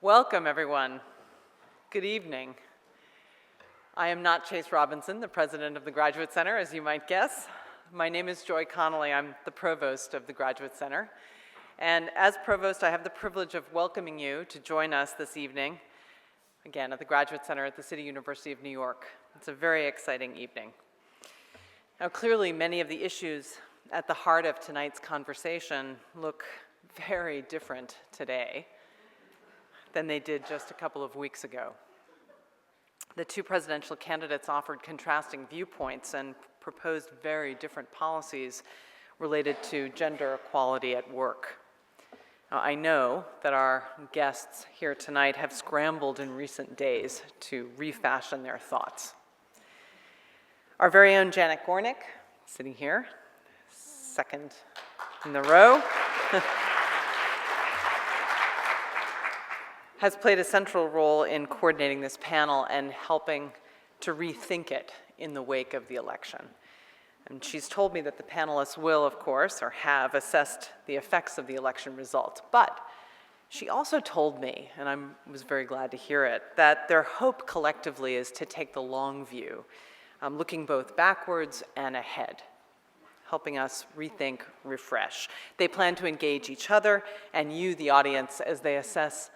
Welcome, everyone. Good evening. I am not Chase Robinson, the president of the Graduate Center, as you might guess. My name is Joy Connolly. I'm the provost of the Graduate Center. And as provost, I have the privilege of welcoming you to join us this evening, again, at the Graduate Center at the City University of New York. It's a very exciting evening. Now, clearly, many of the issues at the heart of tonight's conversation look very different today than they did just a couple of weeks ago. The two presidential candidates offered contrasting viewpoints and proposed very different policies related to gender equality at work. Now, I know that our guests here tonight have scrambled in recent days to refashion their thoughts. Our very own Janet Gornick, sitting here, second in the row, has played a central role in coordinating this panel and helping to rethink it in the wake of the election. And she's told me that the panelists will, of course, or have assessed the effects of the election result. But she also told me, and I was very glad to hear it, that their hope collectively is to take the long view, looking both backwards and ahead, helping us rethink, refresh. They plan to engage each other and you, the audience, as they assess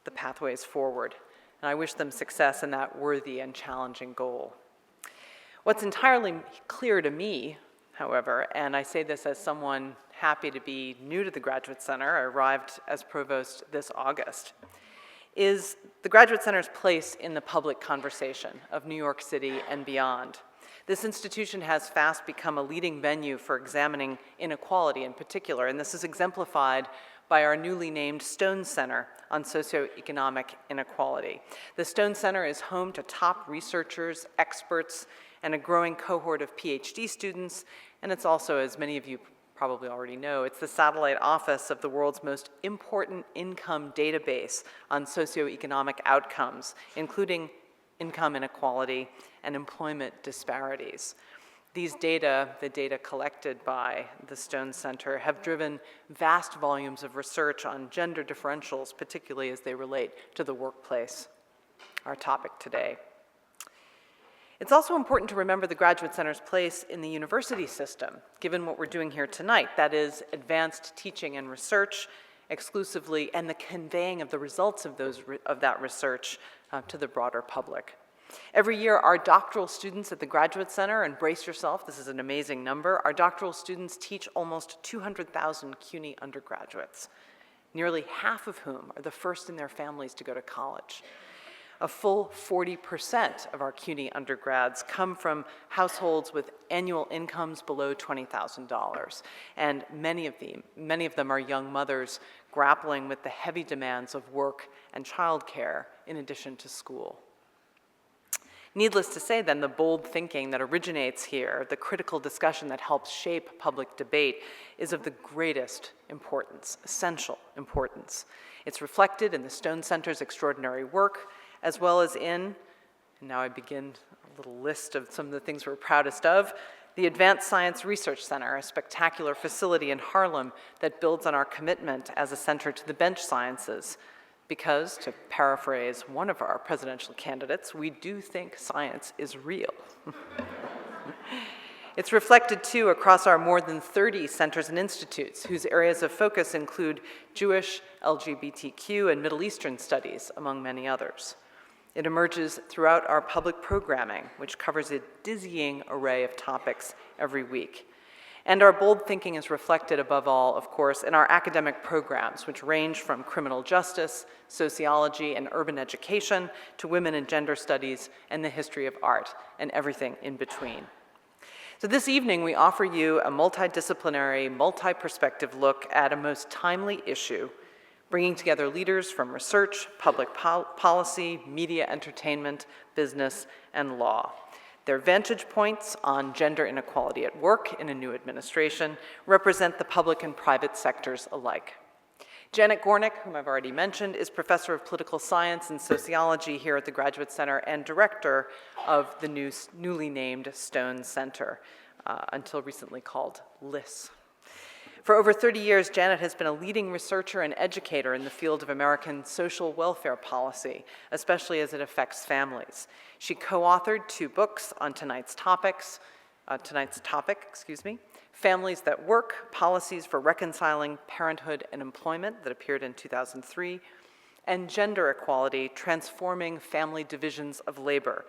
the pathways forward. And I wish them success in that worthy and challenging goal. What's entirely clear to me, however, and I say this as someone happy to be new to the Graduate Center, I arrived as provost this August, is the Graduate Center's place in the public conversation of New York City and beyond. This institution has fast become a leading venue for examining inequality in particular, and this is exemplified by our newly named Stone Center on Socio-Economic Inequality. The Stone Center is home to top researchers, experts, and a growing cohort of PhD students, and it's also, as many of you probably already know, it's the satellite office of the world's most important income database on socioeconomic outcomes, including income inequality and employment disparities. These data, the data collected by the Stone Center, have driven vast volumes of research on gender differentials, particularly as they relate to the workplace, our topic today. It's also important to remember the Graduate Center's place in the university system, given what we're doing here tonight, that is, advanced teaching and research exclusively, and the conveying of the results of that research to the broader public. Every year, our doctoral students at the Graduate Center, and brace yourself, this is an amazing number, our doctoral students teach almost 200,000 CUNY undergraduates, nearly half of whom are the first in their families to go to college. A full 40% of our CUNY undergrads come from households with annual incomes below $20,000, and many of them are young mothers grappling with the heavy demands of work and childcare in addition to school. Needless to say, then, the bold thinking that originates here, the critical discussion that helps shape public debate, is of the greatest importance, essential importance. It's reflected in the Stone Center's extraordinary work, as well as in, and now I begin a little list of some of the things we're proudest of, the Advanced Science Research Center, a spectacular facility in Harlem that builds on our commitment as a center to the bench sciences. Because, to paraphrase one of our presidential candidates, we do think science is real. It's reflected, too, across our more than 30 centers and institutes, whose areas of focus include Jewish, LGBTQ, and Middle Eastern studies, among many others. It emerges throughout our public programming, which covers a dizzying array of topics every week. And our bold thinking is reflected above all, of course, in our academic programs, which range from criminal justice, sociology, and urban education to women and gender studies and the history of art, and everything in between. So this evening, we offer you a multidisciplinary, multi-perspective look at a most timely issue, bringing together leaders from research, public policy, media, entertainment, business, and law. Their vantage points on gender inequality at work in a new administration represent the public and private sectors alike. Janet Gornick, whom I've already mentioned, is professor of political science and sociology here at the Graduate Center and director of the newly named Stone Center, until recently called LIS. For over 30 years, Janet has been a leading researcher and educator in the field of American social welfare policy, especially as it affects families. She co-authored 2 books on tonight's topic, Families That Work, Policies for Reconciling Parenthood and Employment, that appeared in 2003, and Gender Equality, Transforming Family Divisions of Labor,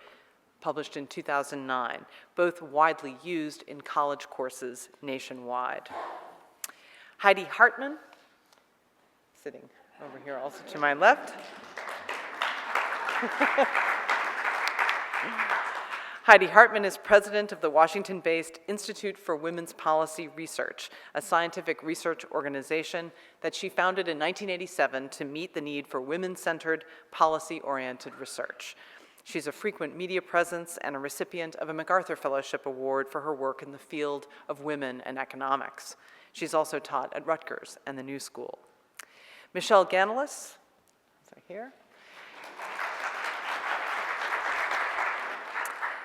published in 2009, both widely used in college courses nationwide. Heidi Hartmann, sitting over here also to my left. Heidi Hartmann is president of the Washington-based Institute for Women's Policy Research, a scientific research organization that she founded in 1987 to meet the need for women-centered, policy-oriented research. She's a frequent media presence and a recipient of a MacArthur Fellowship Award for her work in the field of women and economics. She's also taught at Rutgers and the New School. Michele Ganeless, right here.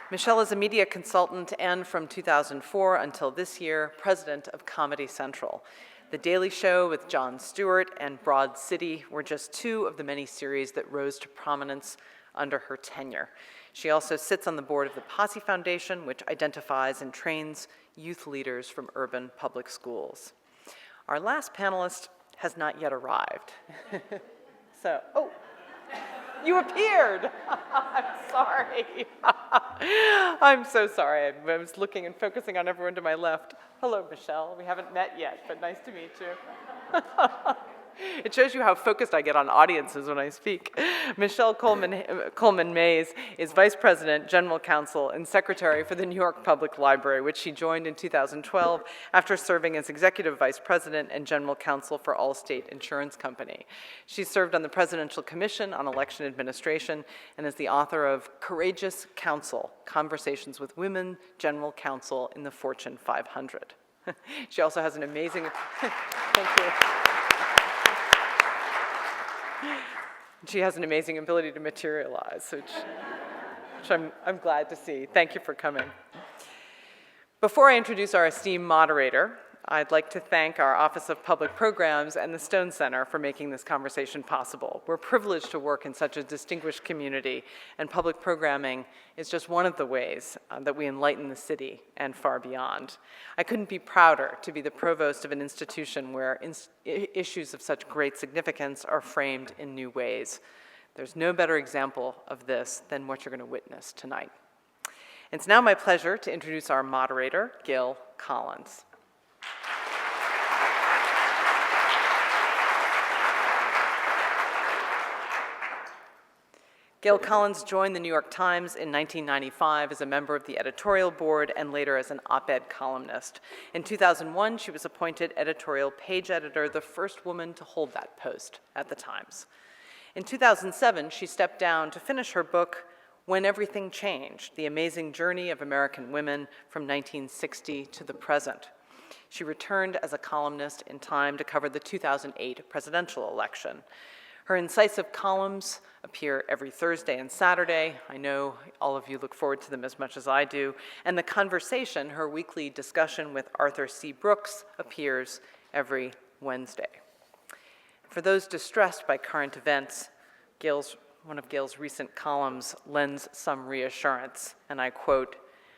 Michele is a media consultant and, from 2004 until this year, president of Comedy Central. The Daily Show with Jon Stewart and Broad City were just 2 of the many series that rose to prominence under her tenure. She also sits on the board of the Posse Foundation, which identifies and trains youth leaders from urban public schools. Our last panelist has not yet arrived. Oh, you appeared. I'm sorry. I'm so sorry. I was looking and focusing on everyone to my left. Hello, Michele. We haven't met yet, but nice to meet you. It shows you how focused I get on audiences when I speak. Michele Coleman Mayes is Vice President, General Counsel, and Secretary for the New York Public Library, which she joined in 2012 after serving as Executive Vice President and General Counsel for Allstate Insurance Company. She served on the Presidential Commission on Election Administration and is the author of Courageous Counsel, Conversations with Women General Counsel in the Fortune 500. She also has an amazing, thank you. She has an amazing ability to materialize, which I'm glad to see. Thank you for coming. Before I introduce our esteemed moderator, I'd like to thank our Office of Public Programs and the Stone Center for making this conversation possible. We're privileged to work in such a distinguished community, and public programming is just one of the ways that we enlighten the city and far beyond. I couldn't be prouder to be the provost of an institution where issues of such great significance are framed in new ways. There's no better example of this than what you're going to witness tonight. It's now my pleasure to introduce our moderator, Gail Collins. Gail Collins joined the New York Times in 1995 as a member of the editorial board and later as an op-ed columnist. In 2001, she was appointed editorial page editor, the first woman to hold that post at the Times. In 2007, she stepped down to finish her book, When Everything Changed, The Amazing Journey of American Women from 1960 to the Present. She returned as a columnist in time to cover the 2008 presidential election. Her incisive columns appear every Thursday and Saturday. I know all of you look forward to them as much as I do. And The Conversation, her weekly discussion with Arthur C. Brooks, appears every Wednesday. For those distressed by current events, one of Gail's recent columns lends some reassurance, and I quote,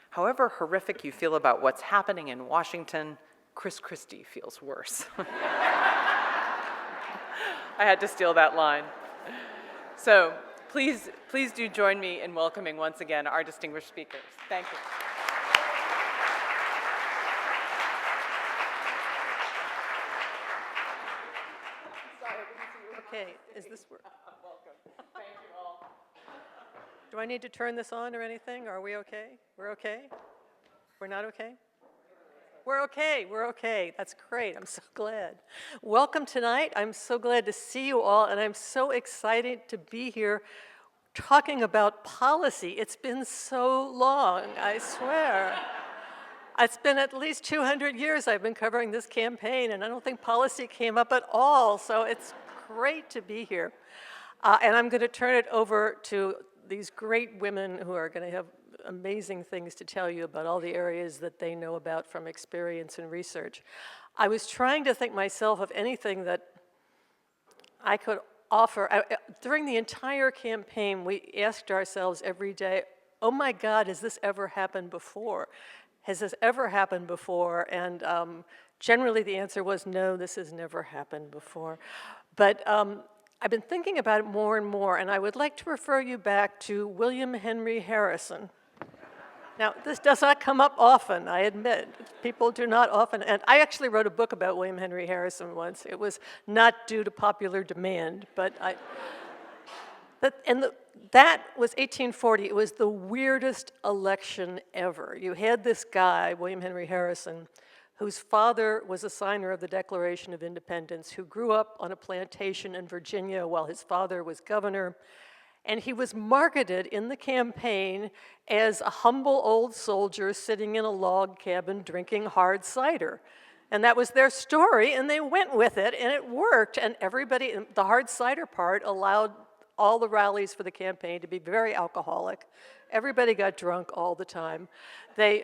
"However horrific you feel about what's happening in Washington, Chris Christie feels worse." I had to steal that line. So please do join me in welcoming once again our distinguished speakers. Thank you. Okay, is this work? Welcome. Thank you all. Do I need to turn this on or anything? Are we okay? We're okay? We're not okay? We're okay. That's great. I'm so glad. Welcome tonight. I'm so glad to see you all, and I'm so excited to be here talking about policy. It's been so long, I swear. It's been at least 200 years I've been covering this campaign, and I don't think policy came up at all, so it's great to be here. And I'm going to turn it over to these great women who are going to have amazing things to tell you about all the areas that they know about from experience and research. I was trying to think myself of anything that I could offer. During the entire campaign, we asked ourselves every day, oh my God, has this ever happened before? Has this ever happened before? And generally the answer was no, this has never happened before. But I've been thinking about it more and more, and I would like to refer you back to William Henry Harrison. Now, this does not come up often, I admit. People do not often, and I actually wrote a book about William Henry Harrison once. It was not due to popular demand, but that was 1840. It was the weirdest election ever. You had this guy, William Henry Harrison, whose father was a signer of the Declaration of Independence, who grew up on a plantation in Virginia while his father was governor. And he was marketed in the campaign as a humble old soldier sitting in a log cabin drinking hard cider. And that was their story, and they went with it, and it worked. And everybody, the hard cider part allowed all the rallies for the campaign to be very alcoholic. Everybody got drunk all the time. They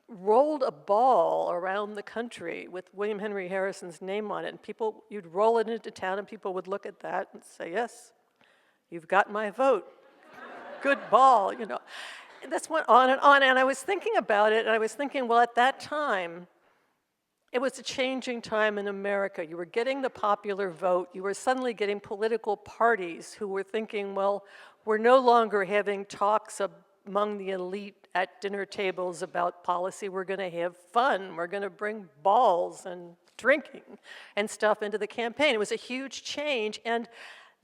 rolled a ball around the country with William Henry Harrison's name on it, and people, you'd roll it into town, and people would look at that and say, yes, you've got my vote. Good ball, you know. And this went on, and I was thinking about it, and I was thinking, well, at that time, it was a changing time in America. You were getting the popular vote. You were suddenly getting political parties who were thinking, well, we're no longer having talks among the elite at dinner tables about policy. We're going to have fun. We're going to bring balls and drinking and stuff into the campaign. It was a huge change, and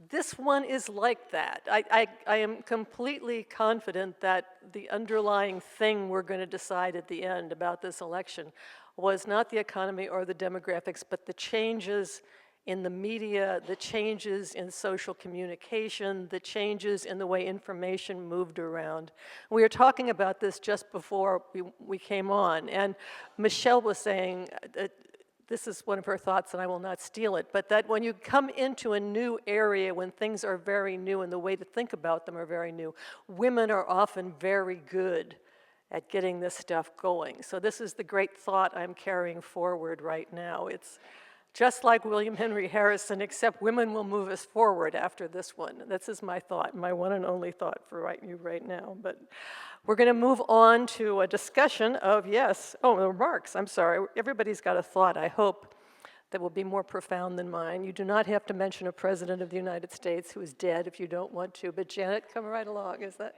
this one is like that. I am completely confident that the underlying thing we're going to decide at the end about this election was not the economy or the demographics, but the changes in the media, the changes in social communication, the changes in the way information moved around. We were talking about this just before we came on, and Michele was saying, this is one of her thoughts, and I will not steal it, but that when you come into a new area, when things are very new and the way to think about them are very new, women are often very good at getting this stuff going. So this is the great thought I'm carrying forward right now. It's just like William Henry Harrison, except women will move us forward after this one. This is my thought, my one and only thought for you right now. But we're going to move on to a discussion of, remarks. I'm sorry. Everybody's got a thought, I hope, that will be more profound than mine. You do not have to mention a president of the United States who is dead if you don't want to. But Janet, come right along. Is that?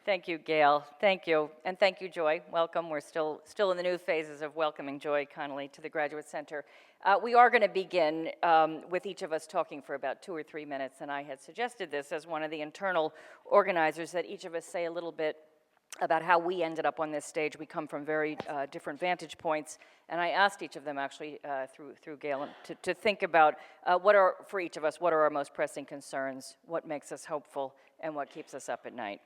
Thank you, Gail. Thank you. And thank you, Joy. Welcome. We're still in the new phases of welcoming Joy Connolly to the Graduate Center. We are going to begin with each of us talking for about 2 or 3 minutes, and I had suggested this as one of the internal organizers, that each of us say a little bit about how we ended up on this stage. We come from very different vantage points, and I asked each of them actually through Gail to think about for each of us, what are our most pressing concerns, what makes us hopeful, and what keeps us up at night.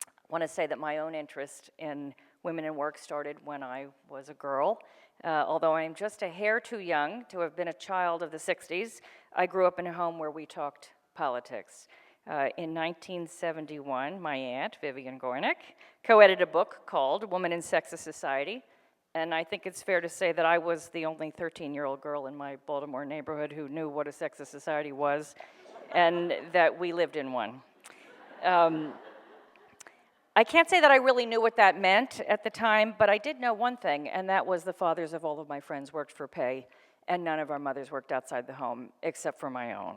I want to say that my own interest in women in work started when I was a girl. Although I'm just a hair too young to have been a child of the 60s, I grew up in a home where we talked politics. In 1971, my aunt, Vivian Gornick, co-edited a book called Women in Sexist Society, and I think it's fair to say that I was the only 13-year-old girl in my Baltimore neighborhood who knew what a sexist society was, and that we lived in one. I can't say that I really knew what that meant at the time, but I did know one thing, and that was the fathers of all of my friends worked for pay, and none of our mothers worked outside the home, except for my own.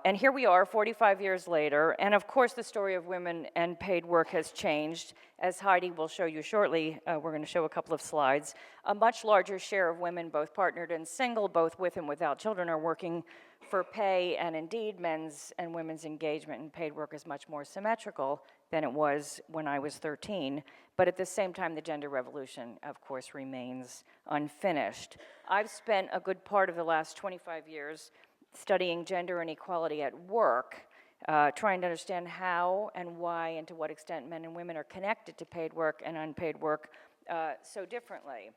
And here we are, 45 years later, and of course the story of women and paid work has changed. As Heidi will show you shortly, we're going to show a couple of slides. A much larger share of women, both partnered and single, both with and without children, are working for pay, and indeed men's and women's engagement in paid work is much more symmetrical than it was when I was 13. But at the same time, the gender revolution, of course, remains unfinished. I've spent a good part of the last 25 years studying gender inequality at work, trying to understand how and why and to what extent men and women are connected to paid work and unpaid work so differently.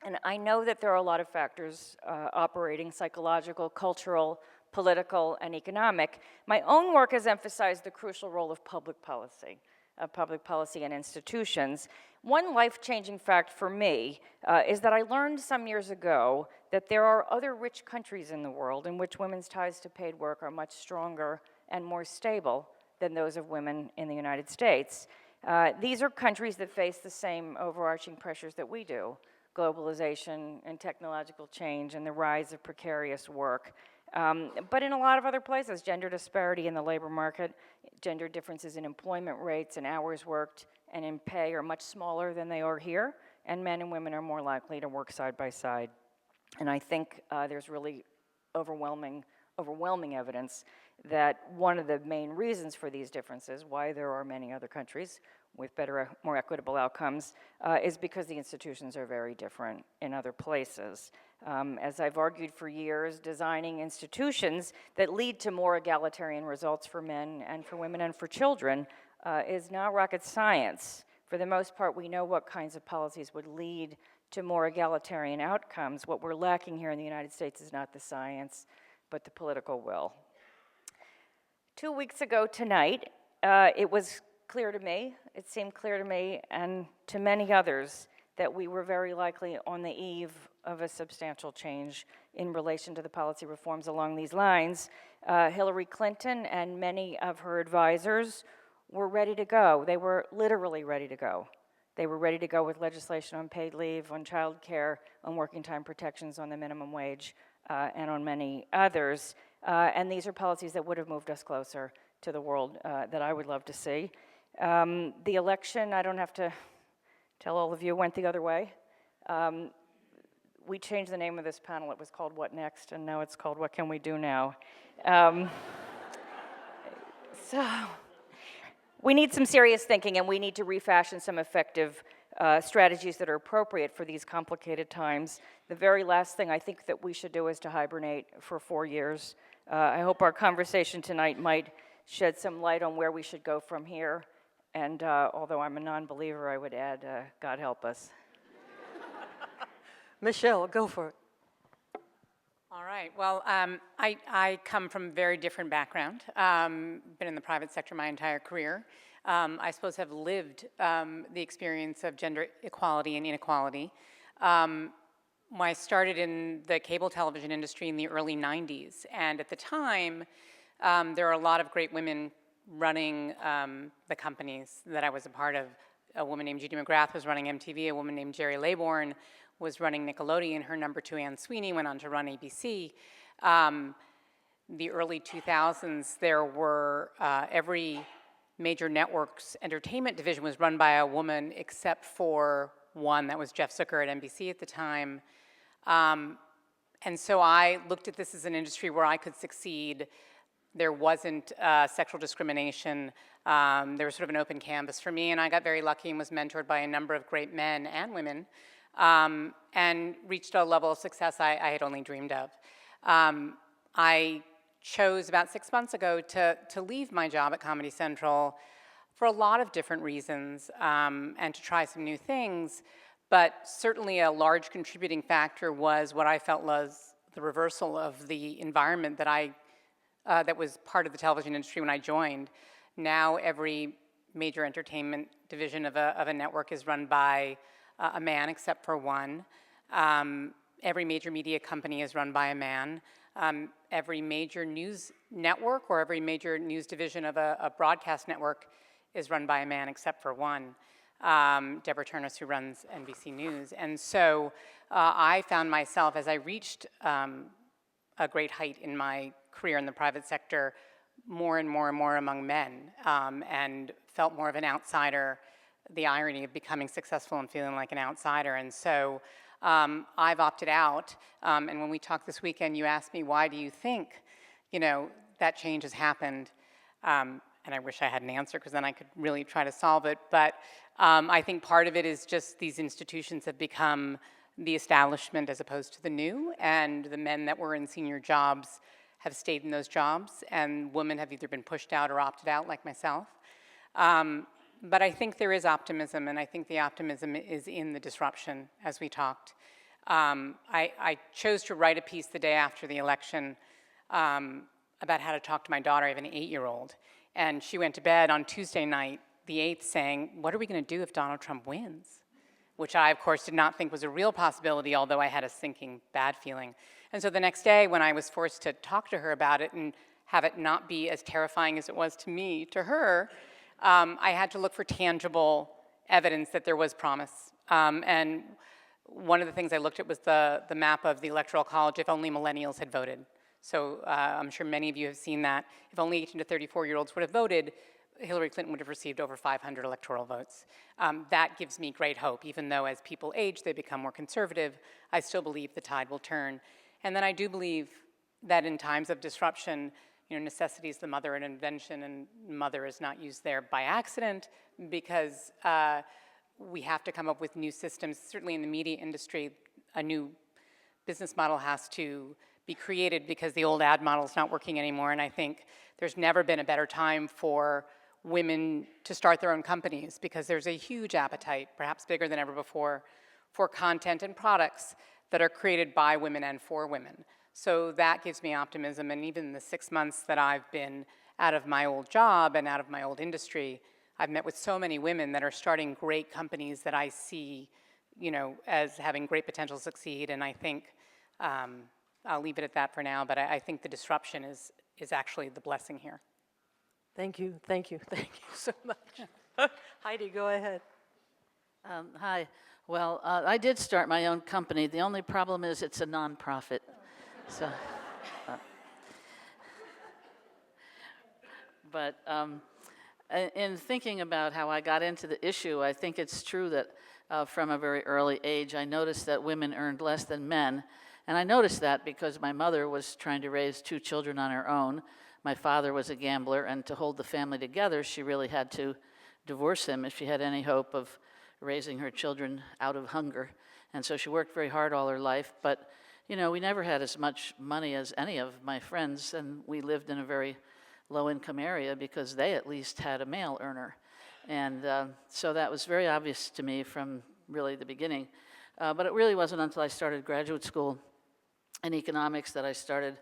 And I know that there are a lot of factors operating: psychological, cultural, political, and economic. My own work has emphasized the crucial role of public policy. of public policy and institutions. One life-changing fact for me is that I learned some years ago that there are other rich countries in the world in which women's ties to paid work are much stronger and more stable than those of women in the United States. These are countries that face the same overarching pressures that we do: globalization and technological change and the rise of precarious work. But in a lot of other places, gender disparity in the labor market, gender differences in employment rates and hours worked and in pay are much smaller than they are here, and men and women are more likely to work side by side. And I think there's really overwhelming evidence that one of the main reasons for these differences, why there are many other countries with better, more equitable outcomes, is because the institutions are very different in other places. As I've argued for years, designing institutions that lead to more egalitarian results for men and for women and for children is not rocket science. For the most part, we know what kinds of policies would lead to more egalitarian outcomes. What we're lacking here in the United States is not the science, but the political will. 2 weeks ago tonight, it was clear to me, it seemed clear to me and to many others that we were very likely on the eve of a substantial change in relation to the policy reforms along these lines. Hillary Clinton and many of her advisors were ready to go. They were literally ready to go. They were ready to go with legislation on paid leave, on child care, on working time protections, on the minimum wage, and on many others. And these are policies that would have moved us closer to the world that I would love to see. The election, I don't have to tell all of you, went the other way. We changed the name of this panel. It was called What Next, and now it's called What Can We Do Now? So we need some serious thinking, and we need to refashion some effective strategies that are appropriate for these complicated times. The very last thing I think that we should do is to hibernate for 4 years. I hope our conversation tonight might shed some light on where we should go from here. And although I'm a non-believer, I would add, God help us. Michele, go for it. All right. Well, I come from a very different background. Been in the private sector my entire career. I suppose have lived the experience of gender equality and inequality. I started in the cable television industry in the early 90s, and at the time, there were a lot of great women running the companies that I was a part of. A woman named Judy McGrath was running MTV, a woman named Jerry Laybourne was running Nickelodeon, her number 2, Ann Sweeney, went on to run ABC. The early 2000s, there were, every major network's entertainment division was run by a woman except for one, that was Jeff Zucker at NBC at the time. And so I looked at this as an industry where I could succeed. There wasn't sexual discrimination. There was sort of an open canvas for me, and I got very lucky and was mentored by a number of great men and women, and reached a level of success I had only dreamed of. I chose about 6 months ago to leave my job at Comedy Central for a lot of different reasons, and to try some new things, but certainly a large contributing factor was what I felt was the reversal of the environment that was part of the television industry when I joined. Now every major entertainment division of a network is run by a man except for one. Every major media company is run by a man. Every major news network or every major news division of a broadcast network is run by a man except for one, Deborah Turnus, who runs NBC News. And so I found myself, as I reached a great height in my career in the private sector, more and more among men, and felt more of an outsider, the irony of becoming successful and feeling like an outsider. And so I've opted out, and when we talked this weekend, you asked me, why do you think, that change has happened? And I wish I had an answer, because then I could really try to solve it. But I think part of it is just these institutions have become the establishment as opposed to the new, and the men that were in senior jobs have stayed in those jobs, and women have either been pushed out or opted out, like myself. But I think there is optimism, and I think the optimism is in the disruption, as we talked. I chose to write a piece the day after the election about how to talk to my daughter. I have an 8-year-old, and she went to bed on Tuesday night 8th saying, what are we going to do if Donald Trump wins? Which I, of course, did not think was a real possibility, although I had a sinking bad feeling. And so the next day, when I was forced to talk to her about it and have it not be as terrifying as it was to me, to her, I had to look for tangible evidence that there was promise. And one of the things I looked at was the map of the Electoral College if only millennials had voted. So I'm sure many of you have seen that. If only 18 to 34-year-olds would have voted, Hillary Clinton would have received over 500 electoral votes. That gives me great hope, even though as people age, they become more conservative. I still believe the tide will turn. And then I do believe that in times of disruption, necessity is the mother of invention, and mother is not used there by accident, because we have to come up with new systems. Certainly in the media industry, a new business model has to be created because the old ad model is not working anymore. And I think there's never been a better time for women to start their own companies, because there's a huge appetite, perhaps bigger than ever before, for content and products that are created by women and for women. So that gives me optimism. And even the 6 months that I've been out of my old job and out of my old industry, I've met with so many women that are starting great companies that I see, as having great potential to succeed. And I think, I'll leave it at that for now, but I think the disruption is actually the blessing here. Thank you so much. Heidi, go ahead. Hi. Well, I did start my own company. The only problem is it's a nonprofit. So, but in thinking about how I got into the issue, I think it's true that from a very early age, I noticed that women earned less than men. And I noticed that because my mother was trying to raise 2 children on her own. My father was a gambler, and to hold the family together, she really had to divorce him if she had any hope of raising her children out of hunger. And so she worked very hard all her life, but we never had as much money as any of my friends, and we lived in a very low-income area because they at least had a male earner. And so that was very obvious to me from really the beginning. But it really wasn't until I started graduate school in economics that I started,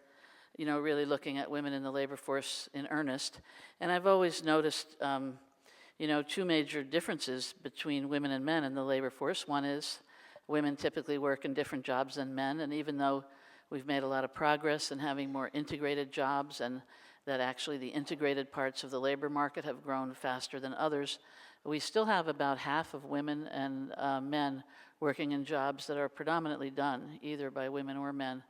really looking at women in the labor force in earnest. And I've always noticed, 2 major differences between women and men in the labor force. One is women typically work in different jobs than men, and even though we've made a lot of progress in having more integrated jobs, and that actually the integrated parts of the labor market have grown faster than others, we still have about half of women and men working in jobs that are predominantly done either by women or men.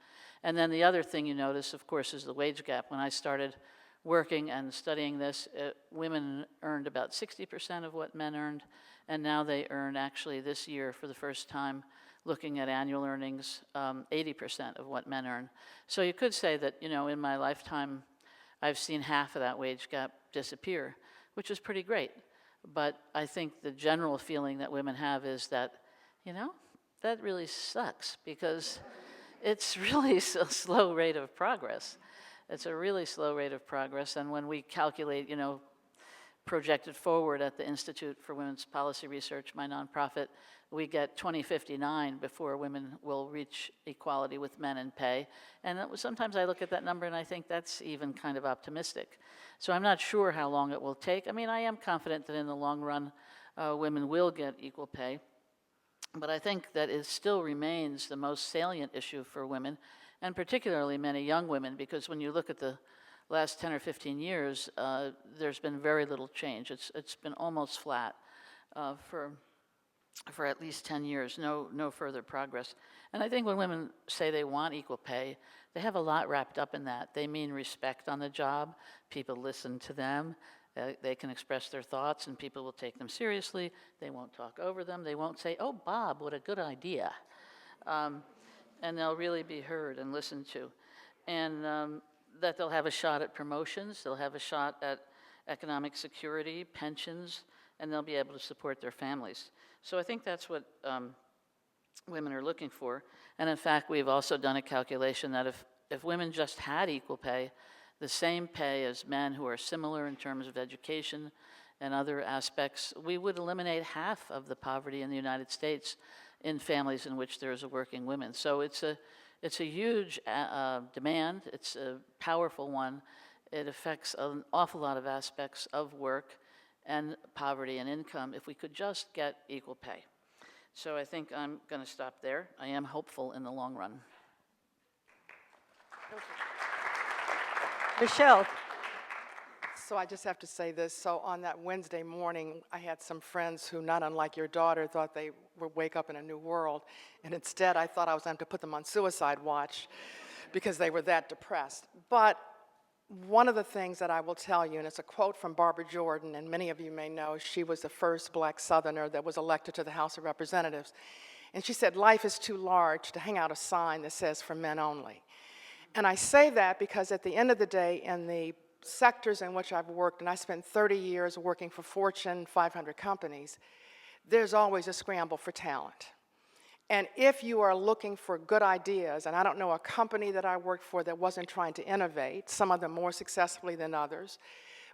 And then the other thing you notice, of course, is the wage gap. When I started working and studying this, women earned about 60% of what men earned, and now they earn, actually this year for the first time, looking at annual earnings, 80% of what men earn. So you could say that, in my lifetime, I've seen half of that wage gap disappear, which is pretty great. But I think the general feeling that women have is that, that really sucks, because it's really a slow rate of progress. It's a really slow rate of progress, and when we calculate, projected forward at the Institute for Women's Policy Research, my nonprofit, we get 2059 before women will reach equality with men in pay. And sometimes I look at that number and I think that's even kind of optimistic. So I'm not sure how long it will take. I mean, I am confident that in the long run, women will get equal pay. But I think that it still remains the most salient issue for women, and particularly many young women, because when you look at the last 10 or 15 years, there's been very little change. It's been almost flat for at least 10 years, no further progress. And I think when women say they want equal pay, they have a lot wrapped up in that. They mean respect on the job, people listen to them, they can express their thoughts and people will take them seriously, they won't talk over them, they won't say, oh, Bob, what a good idea. And they'll really be heard and listened to. And that they'll have a shot at promotions, they'll have a shot at economic security, pensions, and they'll be able to support their families. So I think that's what women are looking for. And in fact, we've also done a calculation that if women just had equal pay, the same pay as men who are similar in terms of education and other aspects, we would eliminate half of the poverty in the United States in families in which there is a working woman. So it's a huge demand, it's a powerful one. It affects an awful lot of aspects of work, and poverty and income if we could just get equal pay. So I think I'm going to stop there. I am hopeful in the long run. Michele. So I just have to say this. So on that Wednesday morning, I had some friends who, not unlike your daughter, thought they would wake up in a new world. And instead, I thought I was going to put them on suicide watch because they were that depressed. But one of the things that I will tell you, and it's a quote from Barbara Jordan, and many of you may know, she was the first black Southerner that was elected to the House of Representatives. And she said, life is too large to hang out a sign that says for men only. And I say that because at the end of the day, in the sectors in which I've worked, and I spent 30 years working for Fortune 500 companies, there's always a scramble for talent. And if you are looking for good ideas, and I don't know a company that I worked for that wasn't trying to innovate, some of them more successfully than others,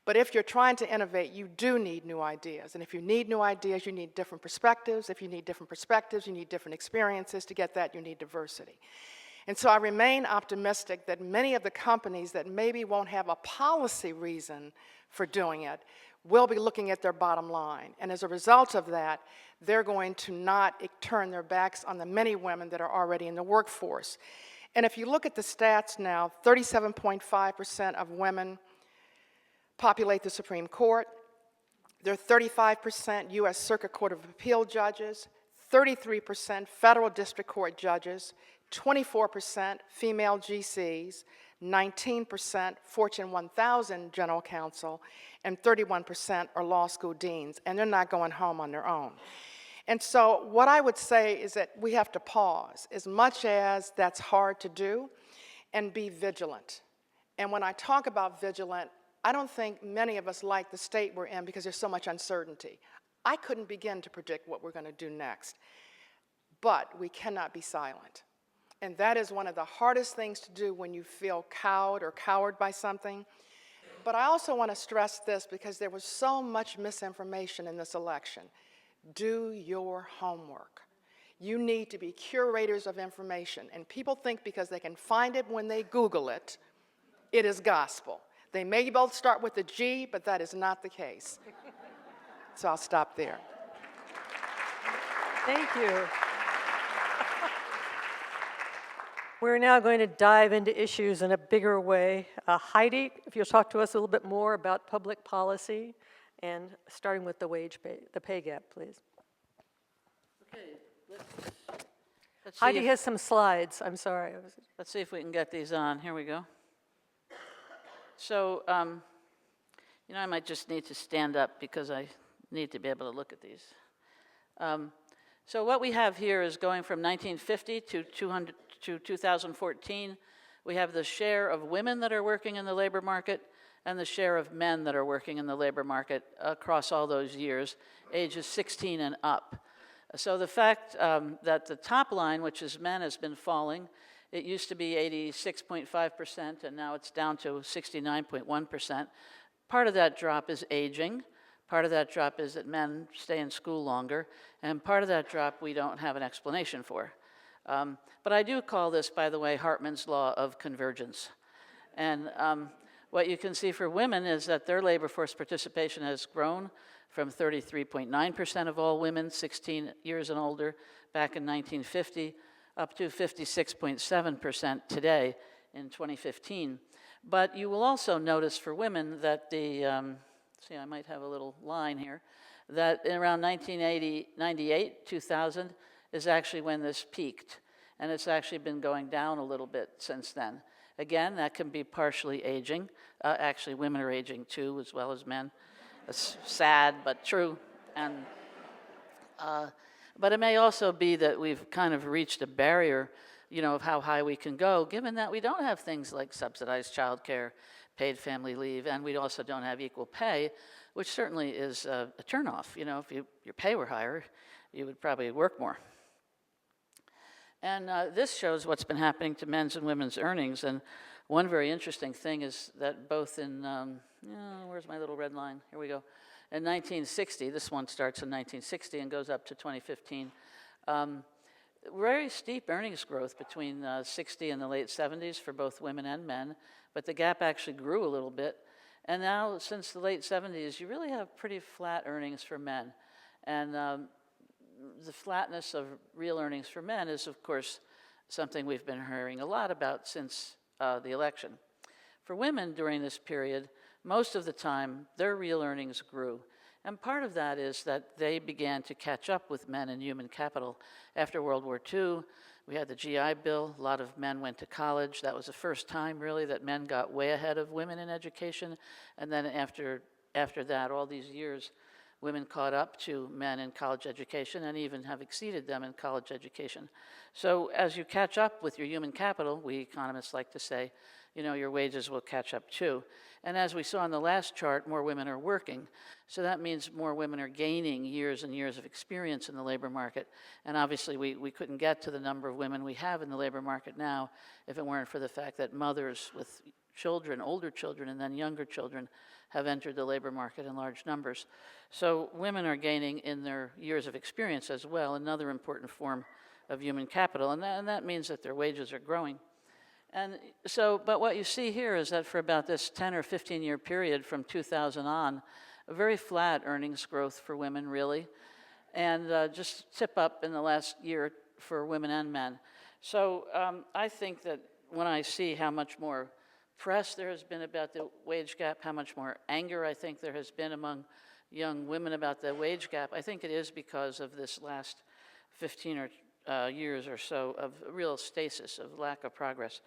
but if you're trying to innovate, you do need new ideas. And if you need new ideas, you need different perspectives. If you need different perspectives, you need different experiences. To get that, you need diversity. And so I remain optimistic that many of the companies that maybe won't have a policy reason for doing it will be looking at their bottom line. And as a result of that, they're going to not turn their backs on the many women that are already in the workforce. And if you look at the stats now, 37.5% of women populate the Supreme Court. There are 35% U.S. Circuit Court of Appeal judges, 33% federal district court judges, 24% female GCs, 19% Fortune 1000 general counsel, and 31% are law school deans, and they're not going home on their own. And so what I would say is that we have to pause, as much as that's hard to do, and be vigilant. And when I talk about vigilant, I don't think many of us like the state we're in because there's so much uncertainty. I couldn't begin to predict what we're going to do next, but we cannot be silent. And that is one of the hardest things to do when you feel cowed or cowered by something. But I also want to stress this because there was so much misinformation in this election. Do your homework. You need to be curators of information. And people think because they can find it when they Google it, it is gospel. They may both start with a G, but that is not the case. So I'll stop there. Thank you. We're now going to dive into issues in a bigger way. Heidi, if you'll talk to us a little bit more about public policy, and starting with the pay gap, please. Okay, let's see Heidi has some slides. I'm sorry. Let's see if we can get these on. Here we go. So, you know, I might just need to stand up because I need to be able to look at these. So what we have here is going from 1950 to 2014. We have the share of women that are working in the labor market and the share of men that are working in the labor market across all those years, ages 16 and up. So the fact that the top line, which is men, has been falling. It used to be 86.5%, and now it's down to 69.1%. Part of that drop is aging. Part of that drop is that men stay in school longer. And part of that drop we don't have an explanation for. But I do call this, by the way, Hartmann's law of convergence. And what you can see for women is that their labor force participation has grown from 33.9% of all women 16 years and older back in 1950 up to 56.7% today in 2015. But you will also notice for women that the, see, I might have a little line here, that in around 1980, 98, 2000 is actually when this peaked. And it's actually been going down a little bit since then. Again, that can be partially aging. Actually, women are aging too, as well as men. It's sad, but true. And but it may also be that we've kind of reached a barrier, you know, of how high we can go, given that we don't have things like subsidized childcare, paid family leave, and we also don't have equal pay, which certainly is a turnoff. You know, if your pay were higher, you would probably work more. And this shows what's been happening to men's and women's earnings. And one very interesting thing is that both in, where's my little red line? Here we go. In 1960, this one starts in 1960 and goes up to 2015, very steep earnings growth between 60 and the late 70s for both women and men, but the gap actually grew a little bit. And now, since the late 70s, you really have pretty flat earnings for men. And the flatness of real earnings for men is, of course, something we've been hearing a lot about since the election. For women during this period, most of the time, their real earnings grew. And part of that is that they began to catch up with men in human capital. After World War II, we had the GI Bill. A lot of men went to college. That was the first time, really, that men got way ahead of women in education. And then after that, all these years, women caught up to men in college education and even have exceeded them in college education. So as you catch up with your human capital, we economists like to say, you know, your wages will catch up too. And as we saw in the last chart, more women are working. So that means more women are gaining years and years of experience in the labor market. And obviously we couldn't get to the number of women we have in the labor market now if it weren't for the fact that mothers with children, older children, and then younger children have entered the labor market in large numbers. So women are gaining in their years of experience as well, another important form of human capital, and that means that their wages are growing. And so, but what you see here is that for about this 10 or 15 year period from 2000 on, a very flat earnings growth for women, really, and just tip up in the last year for women and men. So I think that when I see how much more press there has been about the wage gap, how much more anger I think there has been among young women about the wage gap, I think it is because of this last 15 years or so of real stasis, of lack of progress.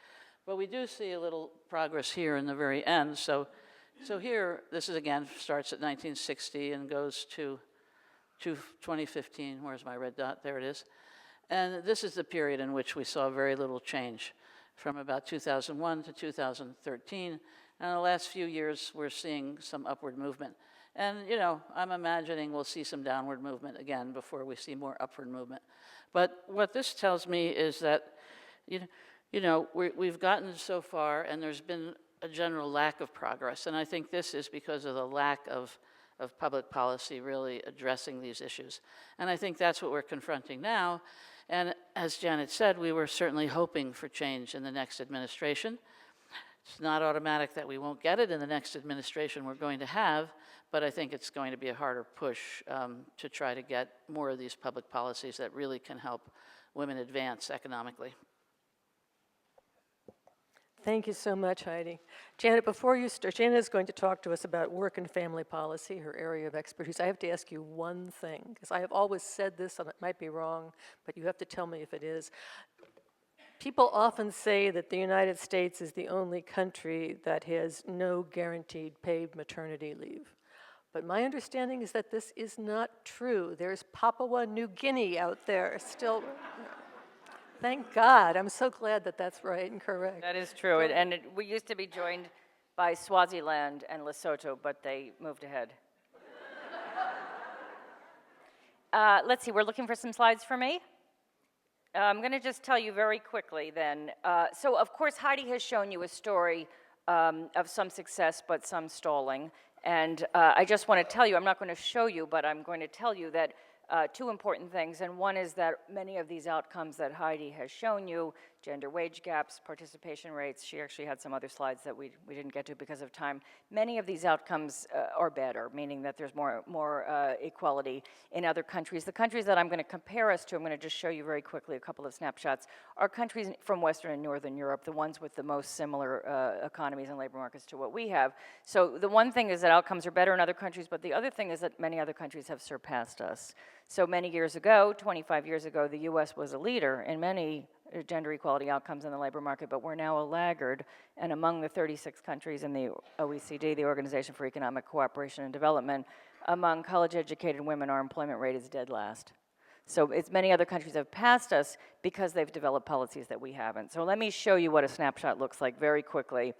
But we do see a little progress here in the very end. So here, this is again, starts at 1960 and goes to 2015. Where's my red dot? There it is. And this is the period in which we saw very little change, from about 2001 to 2013. And in the last few years, we're seeing some upward movement. And, you know, I'm imagining we'll see some downward movement again before we see more upward movement. But what this tells me is that, we've gotten so far, and there's been a general lack of progress. And I think this is because of the lack of public policy really addressing these issues. And I think that's what we're confronting now. And as Janet said, we were certainly hoping for change in the next administration. It's not automatic that we won't get it in the next administration we're going to have, but I think it's going to be a harder push to try to get more of these public policies that really can help women advance economically. Thank you so much, Heidi. Janet, before you start, Janet is going to talk to us about work and family policy, her area of expertise. I have to ask you one thing, because I have always said this, and it might be wrong, but you have to tell me if it is. People often say that the United States is the only country that has no guaranteed paid maternity leave. But my understanding is that this is not true. There's Papua New Guinea out there still. Thank God. I'm so glad that that's right and correct. That is true. We used to be joined by Swaziland and Lesotho, but they moved ahead. Let's see, we're looking for some slides for me. I'm going to just tell you very quickly then. So, of course, Heidi has shown you a story of some success, but some stalling. And I just want to tell you, I'm not going to show you, but I'm going to tell you that two important things. And one is that many of these outcomes that Heidi has shown you, gender wage gaps, participation rates, she actually had some other slides that we didn't get to because of time. Many of these outcomes are better, meaning that there's more equality in other countries. The countries that I'm going to compare us to, I'm going to just show you very quickly a couple of snapshots, are countries from Western and Northern Europe, the ones with the most similar economies and labor markets to what we have. So the one thing is that outcomes are better in other countries, but the other thing is that many other countries have surpassed us. So many years ago, 25 years ago, the US was a leader in many gender equality outcomes in the labor market, but we're now a laggard, and among the 36 countries in the OECD, the Organization for Economic Cooperation and Development, among college-educated women, our employment rate is dead last. So it's many other countries have passed us because they've developed policies that we haven't. So let me show you what a snapshot looks like very quickly.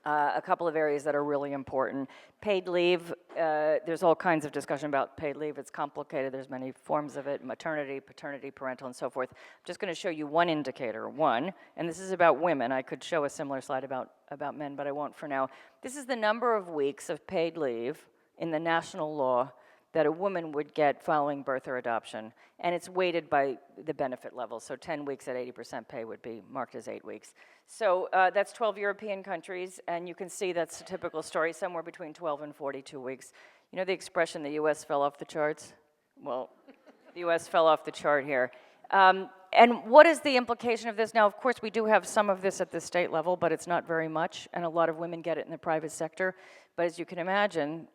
A couple of areas that are really important. Paid leave, there's all kinds of discussion about paid leave. It's complicated. There's many forms of it, maternity, paternity, parental, and so forth. I'm just going to show you one indicator, and this is about women. I could show a similar slide about men, but I won't for now. This is the number of weeks of paid leave in the national law that a woman would get following birth or adoption, and it's weighted by the benefit level. So 10 weeks at 80% pay would be marked as 8 weeks. So that's 12 European countries, and you can see that's a typical story, somewhere between 12 and 42 weeks. You know the expression, the US fell off the charts? Well, the US fell off the chart here. And what is the implication of this? Now, of course, we do have some of this at the state level, but it's not very much, and a lot of women get it in the private sector. But as you can imagine,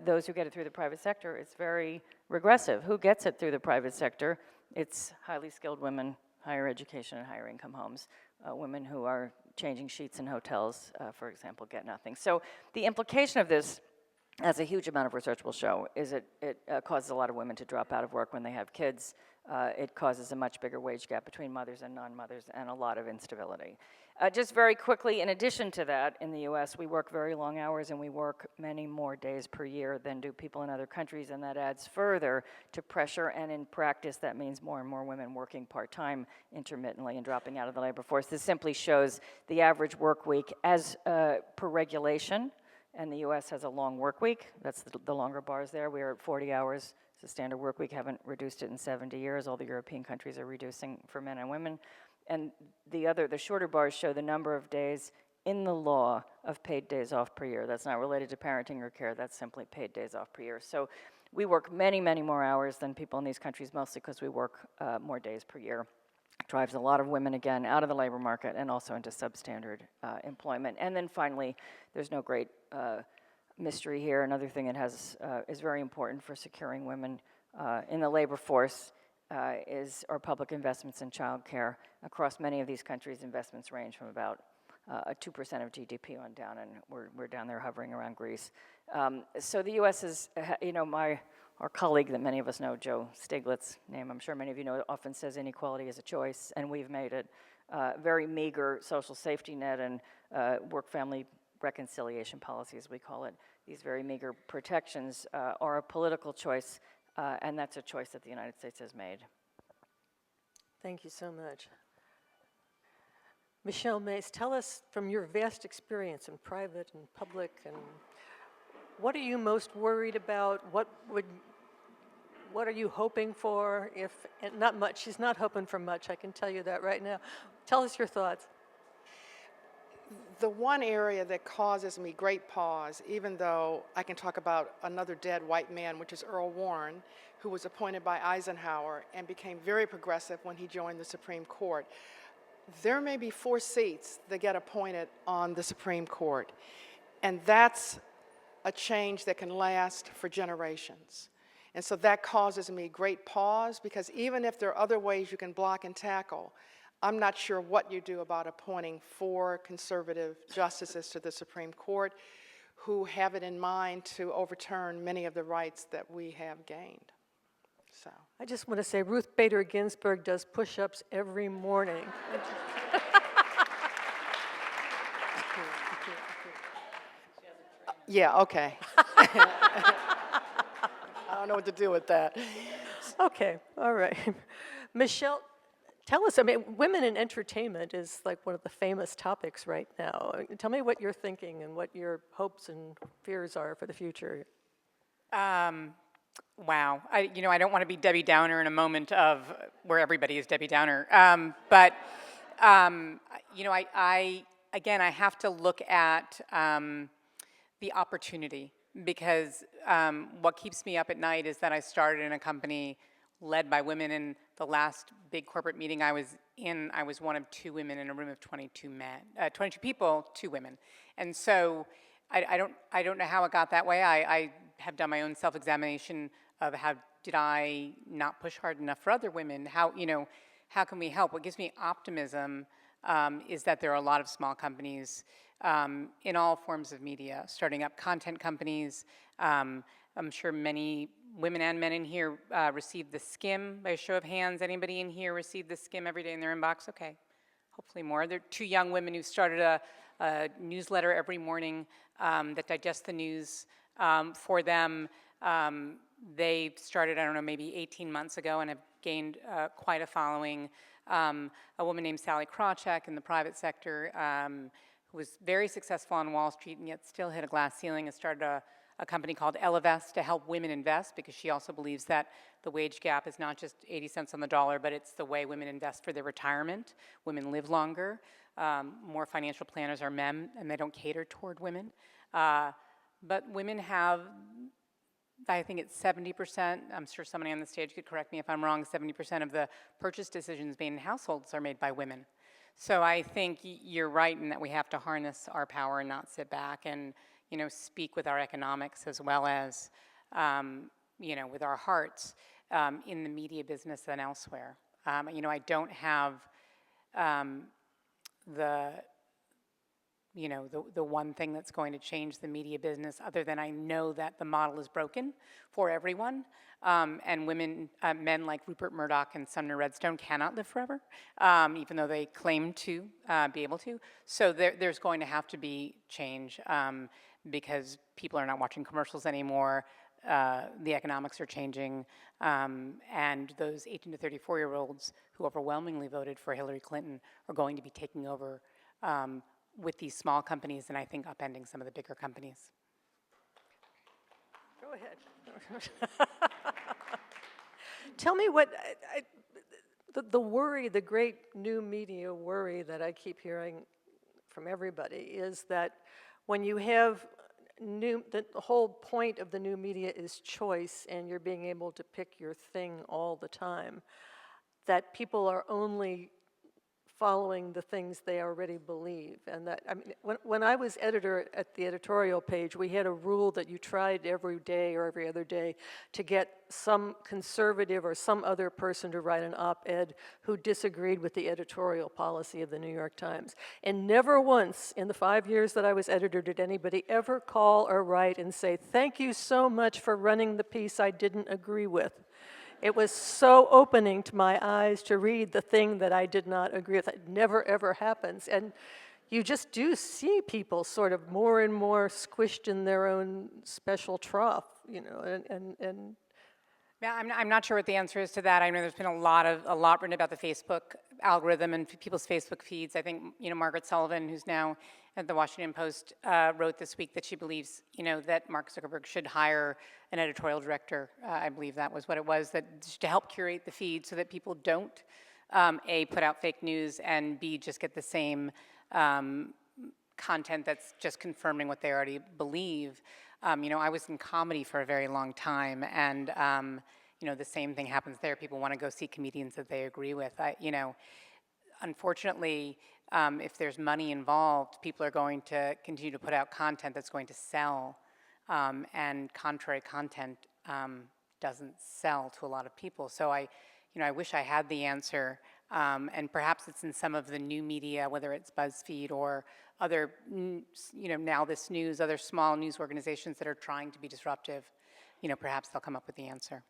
those who get it through the private sector, it's very regressive. Who gets it through the private sector? It's highly skilled women, higher education and higher income homes. Women who are changing sheets in hotels, for example, get nothing. So the implication of this, as a huge amount of research will show, is it causes a lot of women to drop out of work when they have kids. It causes a much bigger wage gap between mothers and non-mothers and a lot of instability. Just very quickly, in addition to that, in the US, we work very long hours and we work many more days per year than do people in other countries, and that adds further to pressure, and in practice, that means more and more women working part-time intermittently and dropping out of the labor force. This simply shows the average work week as per regulation, and the US has a long work week. That's the longer bars there. We are at 40 hours. It's a standard work week, haven't reduced it in 70 years. All the European countries are reducing for men and women. And the shorter bars show the number of days in the law of paid days off per year. That's not related to parenting or care, that's simply paid days off per year. So we work many, many more hours than people in these countries, mostly because we work more days per year. It drives a lot of women, again, out of the labor market and also into substandard employment. And then finally, there's no great mystery here. Another thing that is very important for securing women in the labor force is our public investments in child care. Across many of these countries, investments range from about 2% of GDP on down, and we're down there hovering around Greece. So the U.S. is, our colleague that many of us know, Joe Stiglitz, name I'm sure many of you know, often says inequality is a choice, and we've made it very meager social safety net and work-family reconciliation policy, as we call it. These very meager protections are a political choice, and that's a choice that the United States has made. Thank you so much. Michele Mayes, tell us from your vast experience in private and public, and what are you most worried about? What are you hoping for? And not much. She's not hoping for much, I can tell you that right now. Tell us your thoughts. The one area that causes me great pause, even though I can talk about another dead white man, which is Earl Warren, who was appointed by Eisenhower and became very progressive when he joined the Supreme Court. There may be 4 seats that get appointed on the Supreme Court, and that's a change that can last for generations. And so that causes me great pause, because even if there are other ways you can block and tackle, I'm not sure what you do about appointing 4 conservative justices to the Supreme Court who have it in mind to overturn many of the rights that we have gained. So I just want to say Ruth Bader Ginsburg does push-ups every morning. yeah, okay. I don't know what to do with that. Okay, all right. Michele, tell us, I mean, women in entertainment is like one of the famous topics right now. Tell me what you're thinking and what your hopes and fears are for the future. Wow. I don't want to be Debbie Downer in a moment of where everybody is Debbie Downer. I have to look at the opportunity, because what keeps me up at night is that I started in a company led by women. In the last big corporate meeting I was in, I was one of 2 women in a room of 22 people, 2 women. And so I don't know how it got that way. I have done my own self-examination of how did I not push hard enough for other women? How can we help? What gives me optimism is that there are a lot of small companies in all forms of media, starting up content companies. I'm sure many women and men in here receive the Skim by a show of hands. Anybody in here receive the Skim every day in their inbox? Okay, hopefully more. There are 2 young women who started a newsletter every morning that digests the news for them. They started, I don't know, maybe 18 months ago and have gained quite a following. A woman named Sally Krawcheck in the private sector who was very successful on Wall Street and yet still hit a glass ceiling, has started a a company called Elevest to help women invest, because she also believes that the wage gap is not just 80 cents on the dollar, but it's the way women invest for their retirement. Women live longer. More financial planners are men, and they don't cater toward women. But women have, I think it's 70%, I'm sure somebody on the stage could correct me if I'm wrong, 70% of the purchase decisions made in households are made by women. So I think you're right in that we have to harness our power and not sit back and, speak with our economics as well as, with our hearts in the media business and elsewhere. I don't have the one thing that's going to change the media business, other than I know that the model is broken for everyone, and men like Rupert Murdoch and Sumner Redstone cannot live forever, even though they claim to be able to. So there's going to have to be change because people are not watching commercials anymore. The economics are changing, and those 18 to 34-year-olds who overwhelmingly voted for Hillary Clinton are going to be taking over with these small companies, and I think upending some of the bigger companies. Go ahead. Tell me what, the worry, the great new media worry that I keep hearing from everybody is that when you have the whole point of the new media is choice, and you're being able to pick your thing all the time, that people are only following the things they already believe. And that, when I was editor at the editorial page, we had a rule that you tried every day or every other day to get some conservative or some other person to write an op-ed who disagreed with the editorial policy of the New York Times. And never once in the 5 years that I was editor did anybody ever call or write and say, "Thank you so much for running the piece I didn't agree with." It was so opening to my eyes to read the thing that I did not agree with. It never, ever happens. And you just do see people sort of more and more squished in their own special trough, and Yeah, I'm not sure what the answer is to that. I know there's been a lot written about the Facebook algorithm and people's Facebook feeds. I think, Margaret Sullivan, who's now at the Washington Post, wrote this week that she believes, that Mark Zuckerberg should hire an editorial director. I believe that was what it was, that to help curate the feed so that people don't, A, put out fake news, and B, just get the same content that's just confirming what they already believe. I was in comedy for a very long time, and the same thing happens there. People want to go see comedians that they agree with. Unfortunately, if there's money involved, people are going to continue to put out content that's going to sell, and contrary content doesn't sell to a lot of people. So I wish I had the answer, and perhaps it's in some of the new media, whether it's BuzzFeed or other, Now This News, other small news organizations that are trying to be disruptive. Perhaps they'll come up with the answer.